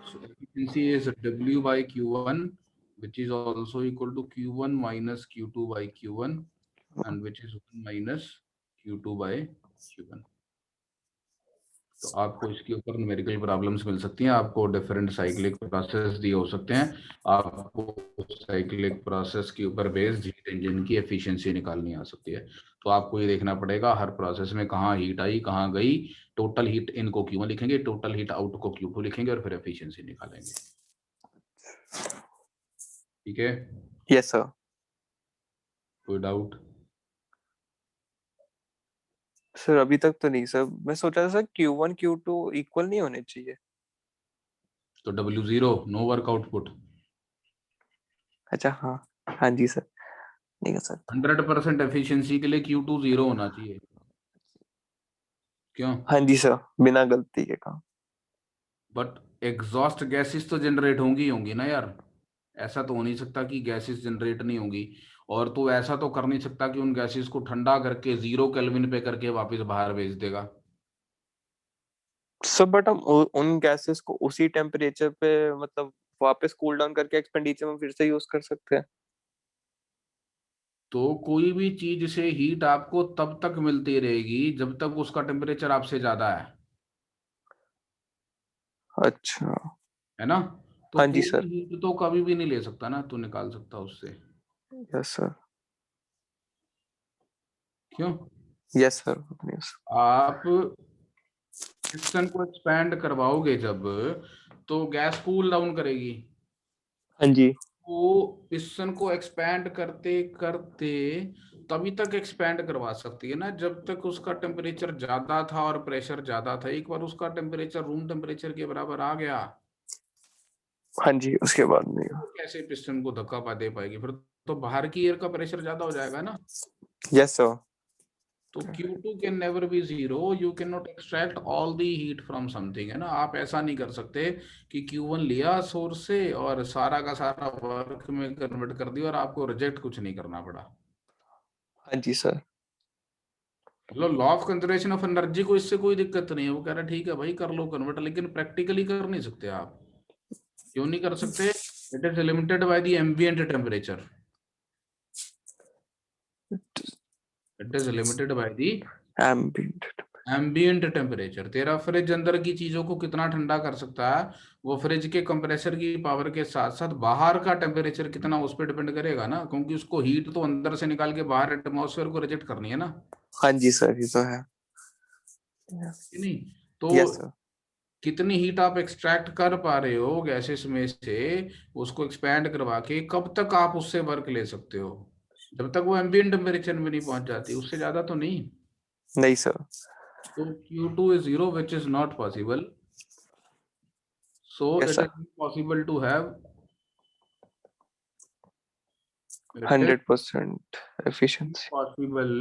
So efficiency is W by Q1, which is also equal to Q1 minus Q2 by Q1, and which is 1 minus Q2 by Q1। तो आपको इसके ऊपर numerical problems मिल सकती हैं, आपको different cyclic process दिए हो सकते हैं, आपको साइक्लिक प्रोसेस के ऊपर बेस्ड हीट इंजन की एफिशिएंसी निकालनी आ सकती है। तो आपको ये देखना पड़ेगा हर प्रोसेस में कहाँ हीट आई कहाँ गई, टोटल हीट इन को Q1 लिखेंगे, टोटल हीट आउट को Q2 लिखेंगे, और फिर एफिशिएंसी निकालेंगे। ठीक है, यस सर। कोई डाउट? सर अभी तक तो नहीं सर, मैं सोच रहा था सर Q1 Q2 इक्वल नहीं होने चाहिए। तो W0 नो वर्क आउटपुट। अच्छा हाँ। हाँ जी सर, नहीं कर सकता। 100% एफिशिएंसी के लिए Q2 0 होना चाहिए। क्यों? हाँ जी सर, बिना गलती के काम। बट एग्जॉस्ट गैसेस तो जनरेट होंगी ही होंगी ना यार। ऐसा तो हो नहीं सकता कि गैसेस जनरेट नहीं होगी। और तू ऐसा तो कर नहीं सकता कि उन गैसेस को ठंडा करके 0 केल्विन पे करके वापस बाहर भेज देगा। सर बट हम उन गैसेस को उसी टेम्परेचर पे मतलब वापस कूल डाउन करके एक्सपेंडिचर में फिर से यूज कर सकते हैं। तो कोई भी चीज से हीट आपको तब तक मिलती रहेगी जब तक उसका टेम्परेचर आपसे ज्यादा है। अच्छा। है ना? तो हाँ जी कोई सर। हीट तो कभी भी नहीं ले सकता ना, तू निकाल सकता उससे। Yes sir. क्यों? Yes sir. आप पिस्टन को एक्सपैंड करवाओगे जब, तो गैस कूल डाउन करेगी। हाँ जी। वो पिस्टन को एक्सपैंड करते करते तभी तक एक्सपैंड करवा सकती है ना जब तक उसका टेम्परेचर ज्यादा था और प्रेशर ज्यादा था। एक बार उसका टेम्परेचर रूम टेम्परेचर के बराबर आ गया, हाँ जी उसके बाद नहीं। तो कैसे पिस्टन को धक्का पा दे पाएगी फिर? तो बाहर की एयर का प्रेशर ज्यादा हो जाएगा ना। Yes sir. तो Q2 can never be zero, you can not extract all the heat from something, है ना। आप ऐसा नहीं कर सकते कि Q1 लिया सोर्स से और सारा का सारा वर्क में कन्वर्ट कर दिया और आपको रिजेक्ट कुछ नहीं करना पड़ा। हाँ जी सर। मतलब law of conservation of energy को इससे कोई दिक्कत नहीं है, वो कह रहा है ठीक है भाई कर लो कन्वर्ट, लेकिन प्रैक्टिकली कर नहीं सकते आप। क्यों नहीं कर सकते? It is limited by the ambient temperature. It is limited by the ambient. Ambient temperature. तेरा फ्रिज अंदर की चीजों को कितना ठंडा कर सकता है, वो फ्रिज के कंप्रेसर की पावर के साथ साथ बाहर का टेम्परेचर कितना उस पर डिपेंड करेगा ना, क्योंकि उसको हीट तो अंदर से निकाल के बाहर एटमॉस्फेयर को रिजेक्ट करनी है ना। हाँ जी सर ये तो है। कि नहीं? तो यस सर। कितनी हीट आप एक्सट्रैक्ट कर पा रहे हो गैसेस में से, उसको एक्सपैंड करवा के कब तक आप उससे वर्क ले सकते हो? जब तक वो एम्बिएंट टेम्परेचर में नहीं पहुंच जाती, उससे ज्यादा तो नहीं। नहीं सर। तो Q2 is zero, which is not possible. So yes it sir. is impossible to have, it is 100% efficiency। possible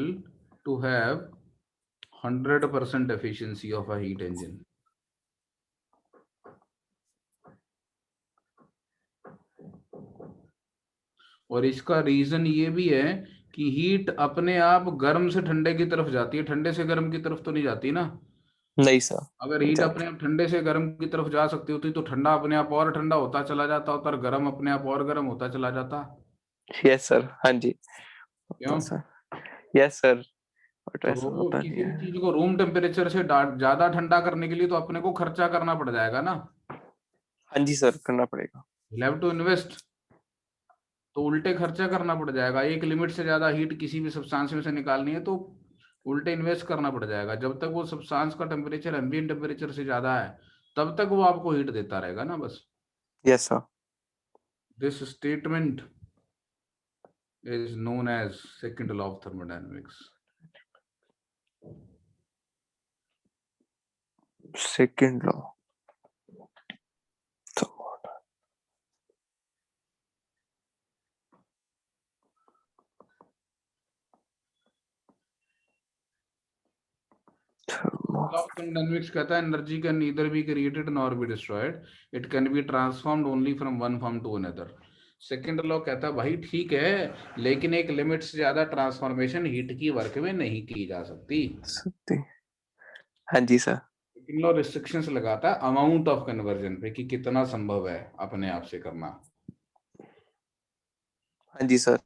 to have 100% efficiency of a heat engine. और इसका रीजन ये भी है कि हीट अपने आप गर्म से ठंडे की तरफ जाती है, ठंडे से गर्म की तरफ तो नहीं जाती ना। नहीं सर। अगर नहीं हीट अपने जाती। आप ठंडे से गर्म की तरफ जा सकती होती तो ठंडा अपने आप और ठंडा होता चला जाता होता और गर्म अपने आप और गर्म होता चला जाता। Yes sir. हाँ जी। क्यों? होता सर। Yes sir. बट ऐसा तो होता नहीं किसी भी है। चीज को रूम टेम्परेचर से ज्यादा ठंडा करने के लिए तो अपने को खर्चा करना पड़ जाएगा ना। हाँ जी सर करना पड़ेगा। You have to invest. तो उल्टे खर्चा करना पड़ जाएगा। एक लिमिट से ज्यादा हीट किसी भी सब्सटेंस में से निकालनी है तो उल्टे इन्वेस्ट करना पड़ जाएगा। जब तक वो सब्सटेंस का टेम्परेचर एम्बिएंट टेम्परेचर से ज्यादा है तब तक वो आपको हीट देता रहेगा ना, बस। Yes sir. This statement is known as second law of thermodynamics. Second law. तो थर्मो। लॉ ऑफ थर्मोडायनेमिक्स कहता है energy can neither be created nor be destroyed, it can be transformed only from one form to another. Second law कहता है भाई ठीक है, लेकिन एक लिमिट से ज्यादा ट्रांसफॉर्मेशन हीट की वर्क में नहीं की जा सकती। सकते। हाँ जी सर। सेकंड लॉ रिस्ट्रिक्शंस लगाता है अमाउंट ऑफ कन्वर्जन पे कि कितना संभव है अपने आप से करना। हाँ जी सर।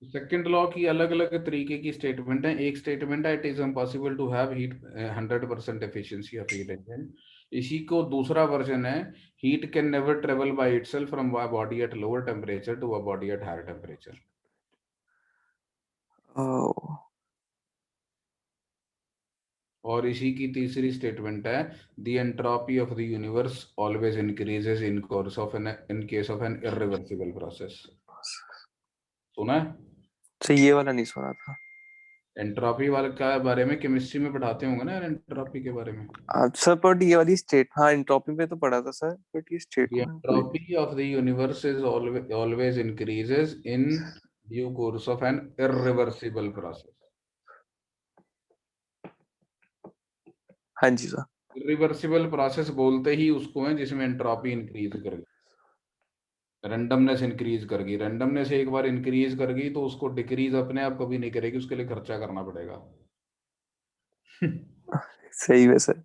सेकंड लॉ की अलग अलग तरीके की स्टेटमेंट है। एक स्टेटमेंट है it is impossible to have heat 100% efficiency of heat engine. इसी को दूसरा वर्जन है heat can never travel by itself from a body at lower temperature to a body at higher temperature. ओ। और इसी की तीसरी स्टेटमेंट है the entropy of the universe always increases in course of an in case of an irreversible process. सुना है? तो ये वाला नहीं सुना था। एंट्रोपी वाले का बारे में केमिस्ट्री में पढ़ाते होंगे ना, एंट्रोपी के बारे में। सर बट ये वाली स्टेट हाँ एंट्रोपी पे तो पढ़ा था सर बट ये The स्टेटमेंट कोई नहीं। entropy of the universe is always increases in due course of an irreversible process. हाँ जी सर। Irreversible process बोलते ही उसको है जिसमें एंट्रोपी इंक्रीज कर गई। रैंडमनेस इंक्रीज कर गई, रैंडमनेस एक बार इंक्रीज कर गई तो उसको डिक्रीज अपने आप कभी नहीं करेगी, उसके लिए खर्चा करना पड़ेगा। सही है सर।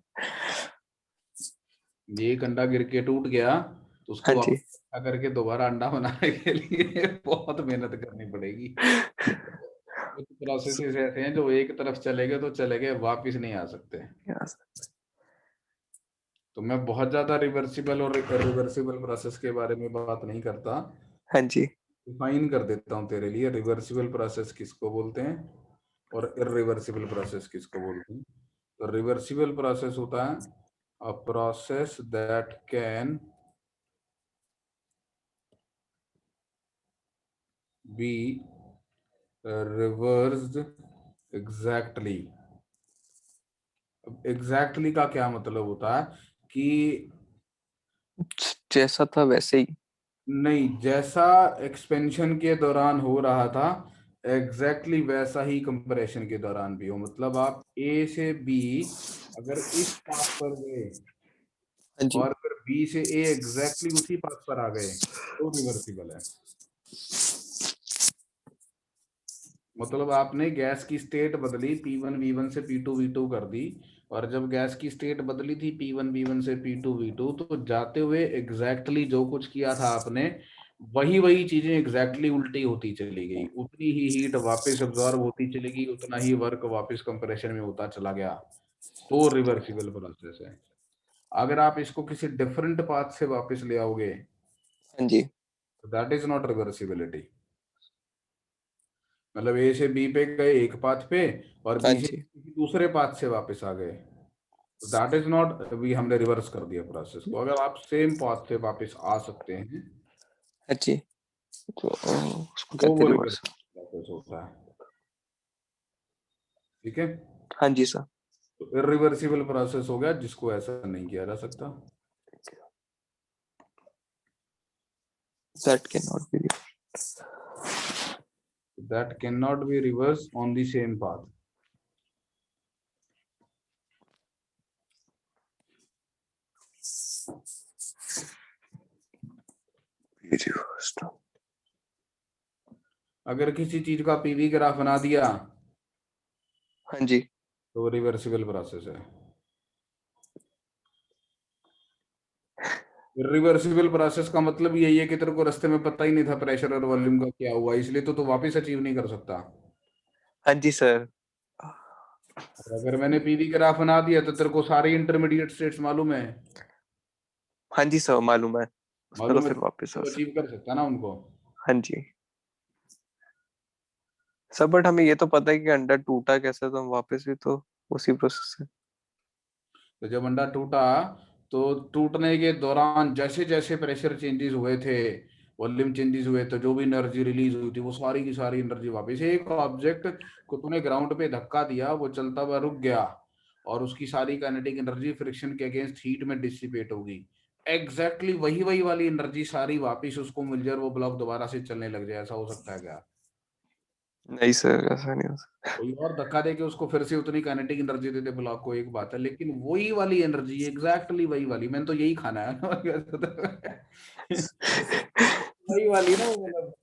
ये एक अंडा गिर के टूट गया तो उसको हाँ जी। वापस इकट्ठा करके दोबारा अंडा बनाने के लिए बहुत मेहनत करनी पड़ेगी। कुछ प्रोसेसेस ऐसे हैं जो एक तरफ चले गए तो चले गए, वापिस नहीं आ सकते। तो मैं बहुत ज्यादा रिवर्सिबल और रिवर्सिबल प्रोसेस के बारे में बात नहीं करता, हाँ जी। डिफाइन कर देता हूँ तेरे लिए रिवर्सिबल प्रोसेस किसको बोलते हैं और इरिवर्सिबल प्रोसेस किसको बोलते हैं। तो रिवर्सिबल प्रोसेस होता है a process that can be reversed exactly. Exactly का क्या मतलब होता है कि जैसा था वैसे ही। नहीं, जैसा एक्सपेंशन के दौरान हो रहा था एग्जैक्टली वैसा ही कंप्रेशन के दौरान भी हो। मतलब आप ए से बी अगर इस पाथ पर गए हाँ जी। और फिर बी से ए एग्जैक्टली उसी पाथ पर आ गए तो रिवर्सिबल है। मतलब आपने गैस की स्टेट बदली, P1 V1 से P2 V2 कर दी, और जब गैस की स्टेट बदली थी P1 V1 से P2 V2, तो जाते हुए एग्जैक्टली जो कुछ किया था आपने वही वही चीजें एग्जैक्टली उल्टी होती चली गई, उतनी ही हीट वापस एब्जॉर्ब होती चली गई, उतना ही वर्क वापस कंप्रेशन में होता चला गया, तो रिवर्सिबल प्रोसेस है। अगर आप इसको किसी डिफरेंट पाथ से वापस ले आओगे हाँ जी। तो दैट इज नॉट रिवर्सिबिलिटी। मतलब ए से बी पे गए एक पाथ पे और हाँ बी से जी। किसी दूसरे पाथ से वापस आ गए, तो दैट इज नॉट, भी हमने रिवर्स कर दिया प्रोसेस को। अगर आप सेम पाथ से वापस आ सकते हैं हाँ जी। तो उसको तो कहते वो हैं रिवर्स रिवर्स। प्रोसेस होता है। ठीक है, हाँ जी सर। तो इरिवर्सिबल प्रोसेस हो गया जिसको ऐसा नहीं किया जा सकता। That can not be. That can not be reverse on the same path. Reverse. अगर किसी चीज का पीवी ग्राफ बना दिया हाँ जी। तो रिवर्सिबल प्रोसेस है। रिवर्सिबल प्रोसेस का मतलब यही है कि तेरे को रास्ते में पता ही नहीं था प्रेशर और वॉल्यूम का क्या हुआ, इसलिए तो तू वापस अचीव नहीं कर सकता। हाँ जी सर। और अगर मैंने पीवी ग्राफ बना दिया तो तेरे को सारे इंटरमीडिएट स्टेट्स मालूम है, हाँ जी सर मालूम है। उसमें तो मालूम है, फिर वापस आ तो अचीव सकते। कर सकता ना उनको। हाँ जी सर, बट हमें ये तो पता है कि अंडा टूटा कैसे, तो हम वापस भी तो उसी प्रोसेस से। तो जब अंडा टूटा तो टूटने के दौरान जैसे जैसे प्रेशर चेंजेस हुए थे, वॉल्यूम चेंजेस हुए, तो जो भी एनर्जी रिलीज हुई थी वो सारी की सारी एनर्जी वापस, एक ऑब्जेक्ट को तूने ग्राउंड पे धक्का दिया वो चलता हुआ रुक गया और उसकी सारी काइनेटिक एनर्जी फ्रिक्शन के अगेंस्ट हीट में डिसिपेट होगी, एग्जैक्टली वही वही वाली एनर्जी सारी वापस उसको मिल जाए और वो ब्लॉक दोबारा से चलने लग जाए, ऐसा हो सकता है क्या? नहीं सर, ऐसा नहीं हो सकता। कोई और धक्का दे के उसको फिर से उतनी kinetic energy they they block को, एक बात है, लेकिन वही वाली एनर्जी एग्जैक्टली वही वाली, मैंने तो यही खाना है वही वाली ना, वो मतलब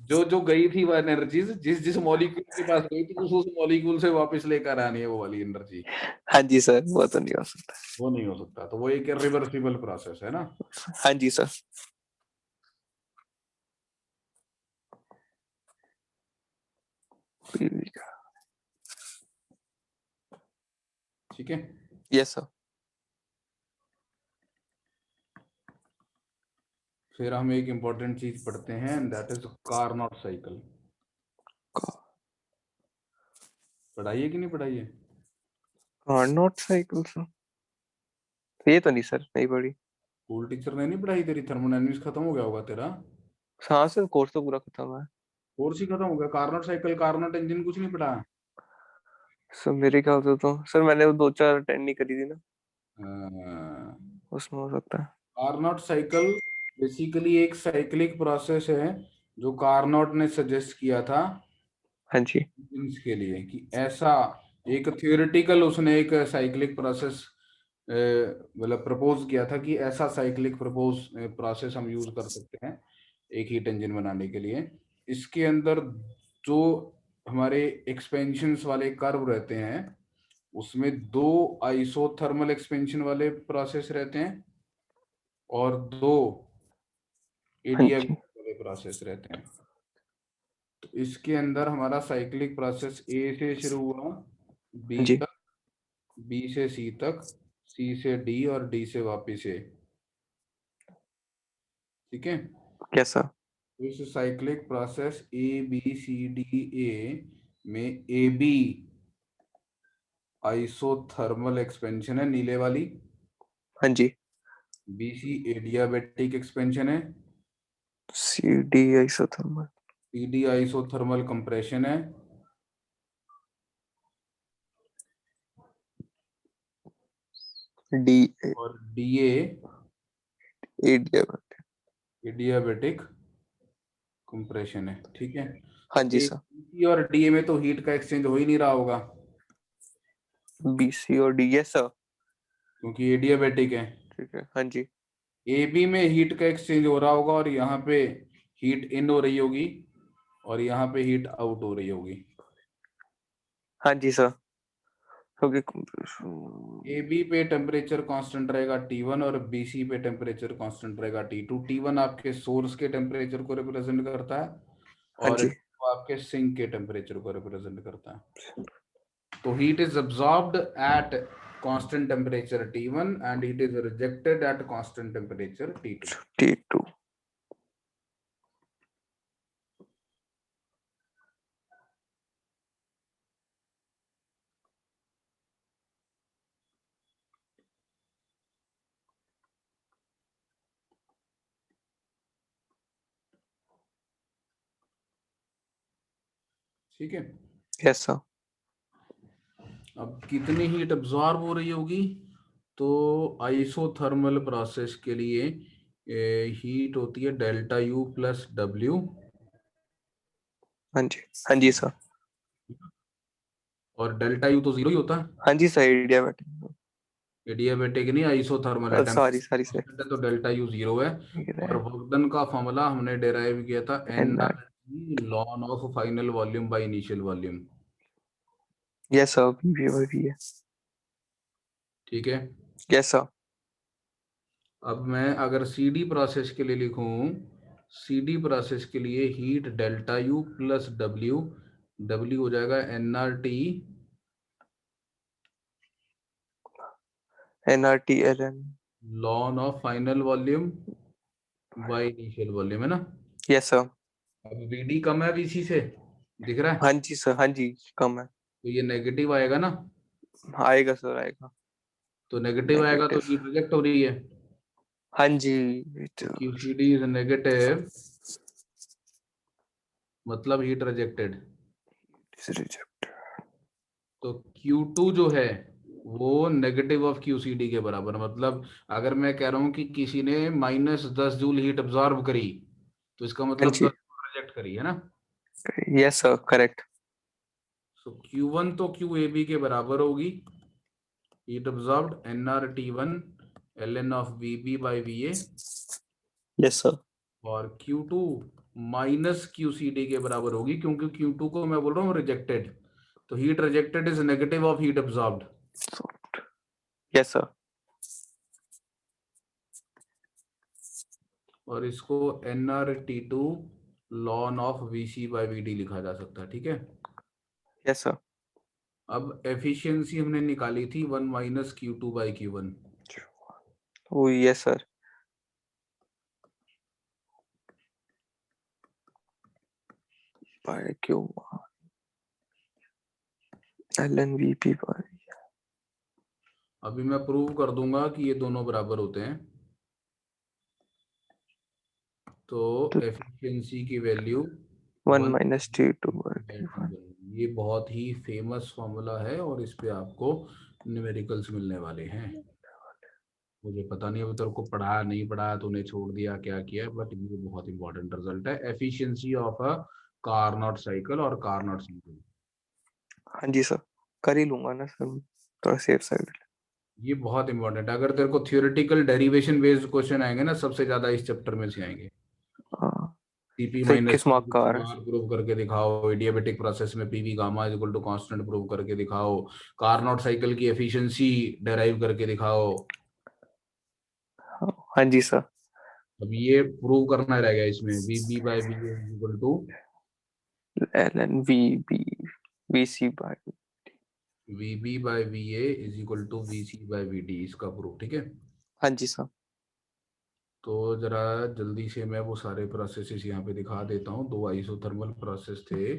जो जो गई थी वो एनर्जी जिस जिस मॉलिक्यूल के पास गई थी उस मॉलिक्यूल से वापस लेकर आनी है वो वाली एनर्जी। हाँ जी सर, वो तो नहीं हो सकता। वो नहीं हो सकता, तो वो एक रिवर्सिबल प्रोसेस है ना। हाँ जी सर। ठीक है, यस सर। फिर हम एक इंपॉर्टेंट चीज पढ़ते हैं, दैट इज कार्नोट साइकिल। पढ़ाइए कि नहीं पढ़ाइए? कार्नोट साइकिल सर, ये तो नहीं सर, नहीं पढ़ी। स्कूल टीचर ने नहीं पढ़ाई तेरी? थर्मोडायनेमिक्स खत्म हो गया होगा तेरा, हाँ सर, कोर्स तो पूरा खत्म है। कोर्स ही खत्म हो गया, कार्नोट साइकिल कार्नोट इंजन कुछ नहीं पढ़ा? सर मेरे ख्याल से तो सर मैंने वो 2-4 अटेंड नहीं करी थी ना, उसमें हो सकता है। कार्नोट साइकिल बेसिकली एक साइक्लिक प्रोसेस है जो कार्नोट ने सजेस्ट किया था हाँ जी। इंजिन्स के लिए, कि ऐसा एक थियोरेटिकल उसने एक साइक्लिक प्रोसेस मतलब प्रपोज किया था कि ऐसा साइक्लिक प्रोसेस हम यूज कर सकते हैं एक हीट इंजन बनाने के लिए। इसके अंदर जो हमारे एक्सपेंशंस वाले कर्व रहते हैं उसमें 2 आइसोथर्मल एक्सपेंशन वाले प्रोसेस रहते हैं और 2 हाँ एडियाबेटिक जी। वाले प्रोसेस रहते हैं। तो इसके अंदर हमारा साइक्लिक प्रोसेस ए से शुरू हुआ, बी हाँ जी। तक, बी से सी तक, सी से डी और डी से वापिस ए। ठीक है। कैसा? इस cyclic process A B C D A में ए बी आइसोथर्मल एक्सपेंशन है नीले वाली, हाँ जी। बी सी एडियाबेटिक एक्सपेंशन है, C D isothermal. C D isothermal compression है, डी और D A adiabatic. Adiabatic compression है। ठीक है। हाँ तो जी एक सर। बी और डी ए में तो हीट का एक्सचेंज हो ही नहीं रहा होगा बी सी और डी, यस सर। क्योंकि एडियाबेटिक है। ठीक है। हाँ जी। ए बी में हीट का एक्सचेंज हो रहा होगा और यहाँ पे हीट इन हो रही होगी और यहाँ पे हीट आउट हो रही होगी। हाँ जी सर। क्योंकि ए बी पे टेम्परेचर कांस्टेंट रहेगा T1 और बी सी पे टेम्परेचर कांस्टेंट रहेगा T2। T1 आपके सोर्स के टेम्परेचर को रिप्रेजेंट करता है हाँ और जी। T2 आपके सिंक के टेम्परेचर को रिप्रेजेंट करता है। तो heat is absorbed at constant temperature T1 and it is rejected at constant temperature T2। T2। ठीक है। Yes sir. अब कितनी हीट अब्सॉर्ब हो रही होगी? तो आइसोथर्मल प्रोसेस के लिए हीट होती है डेल्टा यू प्लस डब्ल्यू। हाँ जी। हाँ जी सर। और डेल्टा यू तो जीरो ही होता है। हाँ जी सर, एडियाबेटिक। एडियाबेटिक नहीं, आइसोथर्मल है। Sorry sorry sir. टेम्परेचर तो डेल्टा यू जीरो है। और वर्क डन का फॉर्मूला हमने डिराइव किया था N N R. Ln of final volume by initial volume. Yes sir, भी है। ठीक है। Yes sir. अब मैं अगर सीडी प्रोसेस के लिए लिखूं, सीडी प्रोसेस के लिए heat delta U plus W, W हो जाएगा N R T N R T L N. Ln of final volume by initial volume, है ना। Yes sir. अब वीडी कम है वीसी से, दिख रहा है। हाँ जी सर। हाँ जी। कम है। तो ये नेगेटिव आएगा ना। आएगा सर, आएगा। तो नेगेटिव आएगा तो नेगेटिव। हीट रिजेक्ट हो रही है। हाँ जी। तो क्यूसीडी इज नेगेटिव, मतलब हीट रिजेक्टेड। रिजेक्ट। तो Q2 जो है वो नेगेटिव ऑफ QCD के बराबर, मतलब अगर मैं कह रहा हूं कि किसी ने -10 जूल हीट अब्सॉर्ब करी तो इसका हाँ मतलब जी। 10 जूल रिजेक्ट करी, है ना। Yes sir, correct. सो Q1 तो QAB के बराबर होगी, heat absorbed NRT1 ln of VB by VA। Yes sir. और Q2 माइनस QCD के बराबर होगी क्योंकि Q2 को मैं बोल रहा हूँ रिजेक्टेड। तो heat rejected is negative of heat absorbed. Yes sir. और इसको NRT2 lawn of VC by VD लिखा जा सकता है। ठीक है। Yes sir. अब एफिशिएंसी हमने निकाली थी 1 minus Q2 by Q1। Oh yes sir. By Q L N V P by. अभी मैं प्रूव कर दूंगा कि ये दोनों बराबर होते हैं। तो एफिशिएंसी की value 1 1 minus T2 bye T1। ये बहुत ही फेमस फॉर्मूला है और इस पे आपको न्यूमेरिकल्स मिलने वाले हैं। मुझे पता नहीं अभी तेरे को पढ़ा नहीं पढ़ा, तूने छोड़ दिया क्या किया, बट ये बहुत इंपॉर्टेंट रिजल्ट है, efficiency of a Carnot cycle और कार्नोट साइकिल। हाँ जी सर, कर ही लूंगा ना सर, थोड़ा सेफ साइड। ये बहुत इंपॉर्टेंट है। अगर तेरे को थियोरेटिकल डेरिवेशन बेस्ड क्वेश्चन आएंगे ना, सबसे ज्यादा इस चैप्टर में से आएंगे। हाँ। सीपी तो माइनस 21 मार्क का आ रहा है। बार प्रूव करके दिखाओ। एडियाबेटिक प्रोसेस में PV gamma is equal to constant prove करके दिखाओ। कार्नोट साइकिल की एफिशिएंसी डेराइव करके दिखाओ। हाँ जी सर। अब ये प्रूव करना रह गया इसमें, V B by V is equal to L N V B V C by. V B by V A is equal to V C by V D, इसका प्रूफ। ठीक है, हाँ जी सर। तो जरा जल्दी से मैं वो सारे प्रोसेसेस यहाँ पे दिखा देता हूँ। दो आइसोथर्मल प्रोसेस थे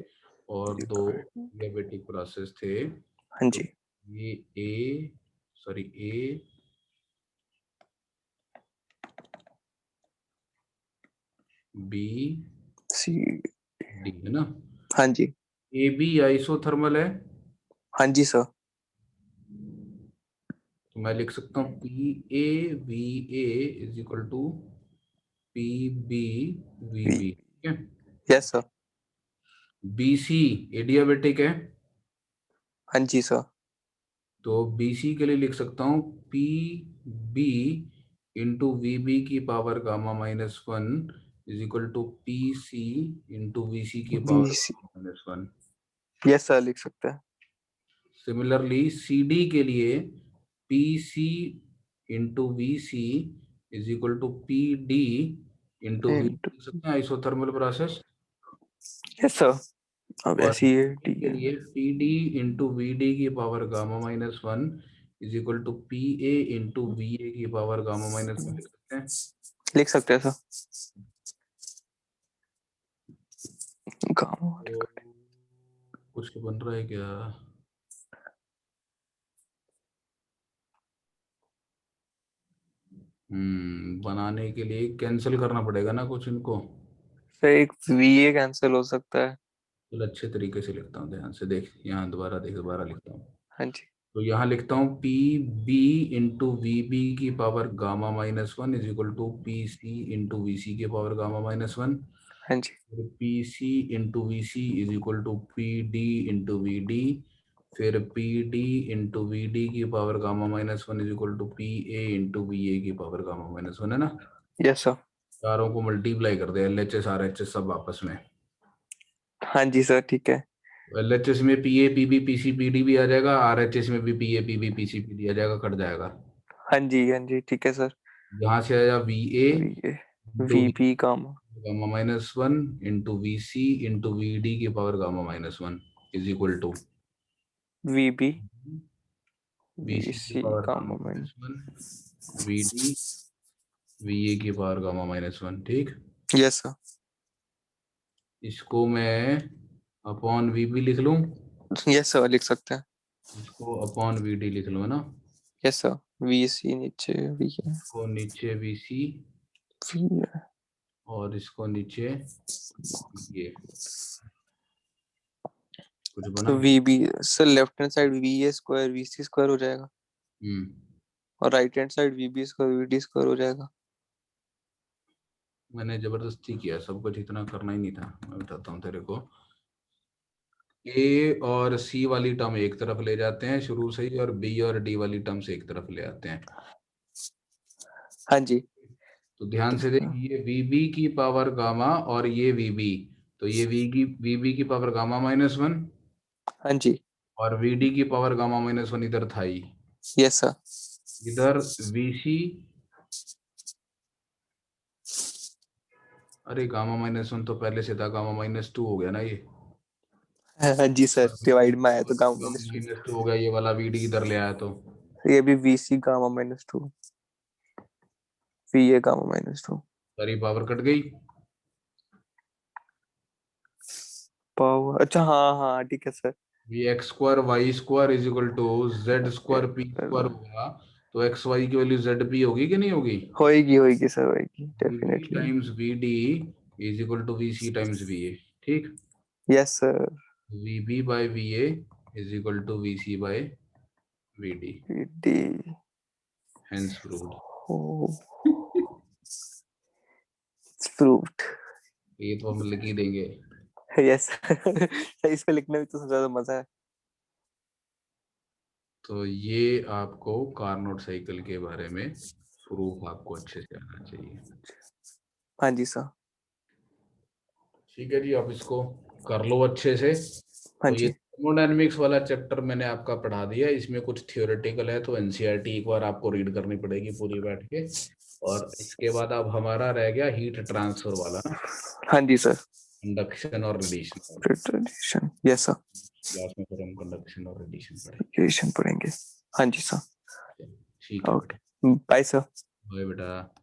और दो एडियाबेटिक प्रोसेस थे। हाँ तो जी। ये ए, सॉरी ए, बी, सी। डी है ना। हाँ जी। ए बी आइसोथर्मल है, हाँ जी सर। तो मैं लिख सकता हूँ P A V A is equal to P B V V. B. ठीक है, yes sir. B C adiabatic है, हाँ जी सर। तो बी सी के लिए लिख सकता हूँ P B into V B की power gamma minus one is equal to P C into V C की V power C. Gamma minus one. Yes sir लिख सकते हैं। सिमिलरली सी डी के लिए P C into V C is equal to P D into V, and लिख सकते हैं isothermal process. Yes sir. अब और ऐसी है डी डी के है। लिए P D into V D की power gamma minus one is equal to P A into V A की पावर गामा माइनस वन, लिख सकते हैं। लिख सकते हैं सर। गामा। तो कुछ बन रहा है क्या? बनाने के लिए कैंसिल करना पड़ेगा ना कुछ इनको। सर एक वी ए कैंसिल हो सकता है। चलो अच्छे तरीके से लिखता हूँ, ध्यान से देख, यहाँ दोबारा देख, दोबारा लिखता हूँ। हाँ जी। तो यहाँ लिखता हूँ P B into V B की power gamma minus one is equal to P C into V C की पावर गामा माइनस वन। हाँ जी। P C into V C is equal to P D into V D, फिर P D into V D की power gamma minus one is equal to P A into V A की power gamma minus one, है ना। Yes sir. चारों को multiply कर दे, L H S R H S सब आपस में। हाँ जी सर ठीक है। एल एच एस में P A P B P C P D भी आ जाएगा, आर एच एस में भी P A P B P C P D आ जाएगा, कट जाएगा। हाँ जी ठीक है सर। यहाँ से आया V A V A into V B gamma gamma minus one into V C into V D की power gamma minus one is equal to V B V V C की C power gamma gamma minus. Minus one V D V A की power gamma minus one. ठीक, yes sir. इसको मैं upon we B लिख लूँ, yes sir लिख सकते हैं। इसको अपॉन वी डी लिख लूँ, है ना। Yes sir. वी सी नीचे वी है। इसको नीचे वी सी वी है। और इसको नीचे ये कुछ बना। तो V B sir left hand side V A square V C square हो जाएगा हम्म और right hand side V B square V D square हो जाएगा। मैंने जबरदस्ती किया, सब कुछ इतना करना ही नहीं था। मैं बताता हूँ तेरे को, ए और सी वाली टर्म एक तरफ ले जाते हैं शुरू से ही, और बी और डी वाली टर्म से एक तरफ ले आते हैं। हाँ जी। तो ध्यान से देख, ये वी बी की पावर गामा और ये वी बी, तो ये वी बी की पावर गामा माइनस वन हाँ जी। और वी डी की पावर गामा माइनस वन इधर था ही। Yes sir. इधर वी सी, अरे गामा माइनस वन तो पहले से था, गामा माइनस टू हो गया ना ये। हाँ जी सर डिवाइड में आया तो gamma minus to. Minus two हो गया, ये वाला वी डी इधर ले आया तो ये भी V C gamma minus two V A gamma minus two. सारी पावर कट गई। पावर अच्छा हाँ हाँ ठीक है सर। ये X square Y square is equal to Z square P square होगा, तो एक्स वाई की वैल्यू जेड पी होगी कि नहीं होगी। होएगी सर होएगी V B definitely. Times V D is equal to V C times V A. ठीक, yes sir. We B by V A is equal to V C by V D, D. Hence proved. Proved. ये तो हम लिख ही देंगे। Yes सही से लिखने में तो सबसे ज्यादा मजा है। तो ये आपको कार्नोट साइकिल के बारे में प्रूफ आपको अच्छे से आना चाहिए। हाँ जी सर। ठीक है जी, आप इसको कर लो अच्छे से। हाँ तो ये जी। थर्मोडायनेमिक्स वाला चैप्टर मैंने आपका पढ़ा दिया, इसमें कुछ थियोरेटिकल है तो एनसीईआरटी एक बार आपको रीड करनी पड़ेगी पूरी बैठ के। और इसके बाद अब हमारा रह गया हीट ट्रांसफर वाला ना, हाँ जी सर। कंडक्शन और रेडिएशन वाला। Radiation, yes sir. क्लास में फिर हम कंडक्शन और रेडिएशन रेडिएशन पढ़ेंगे। हाँ जी सर। पढ़ेंगे। ठीक है बेटा। Okay, bye sir. बाय बेटा।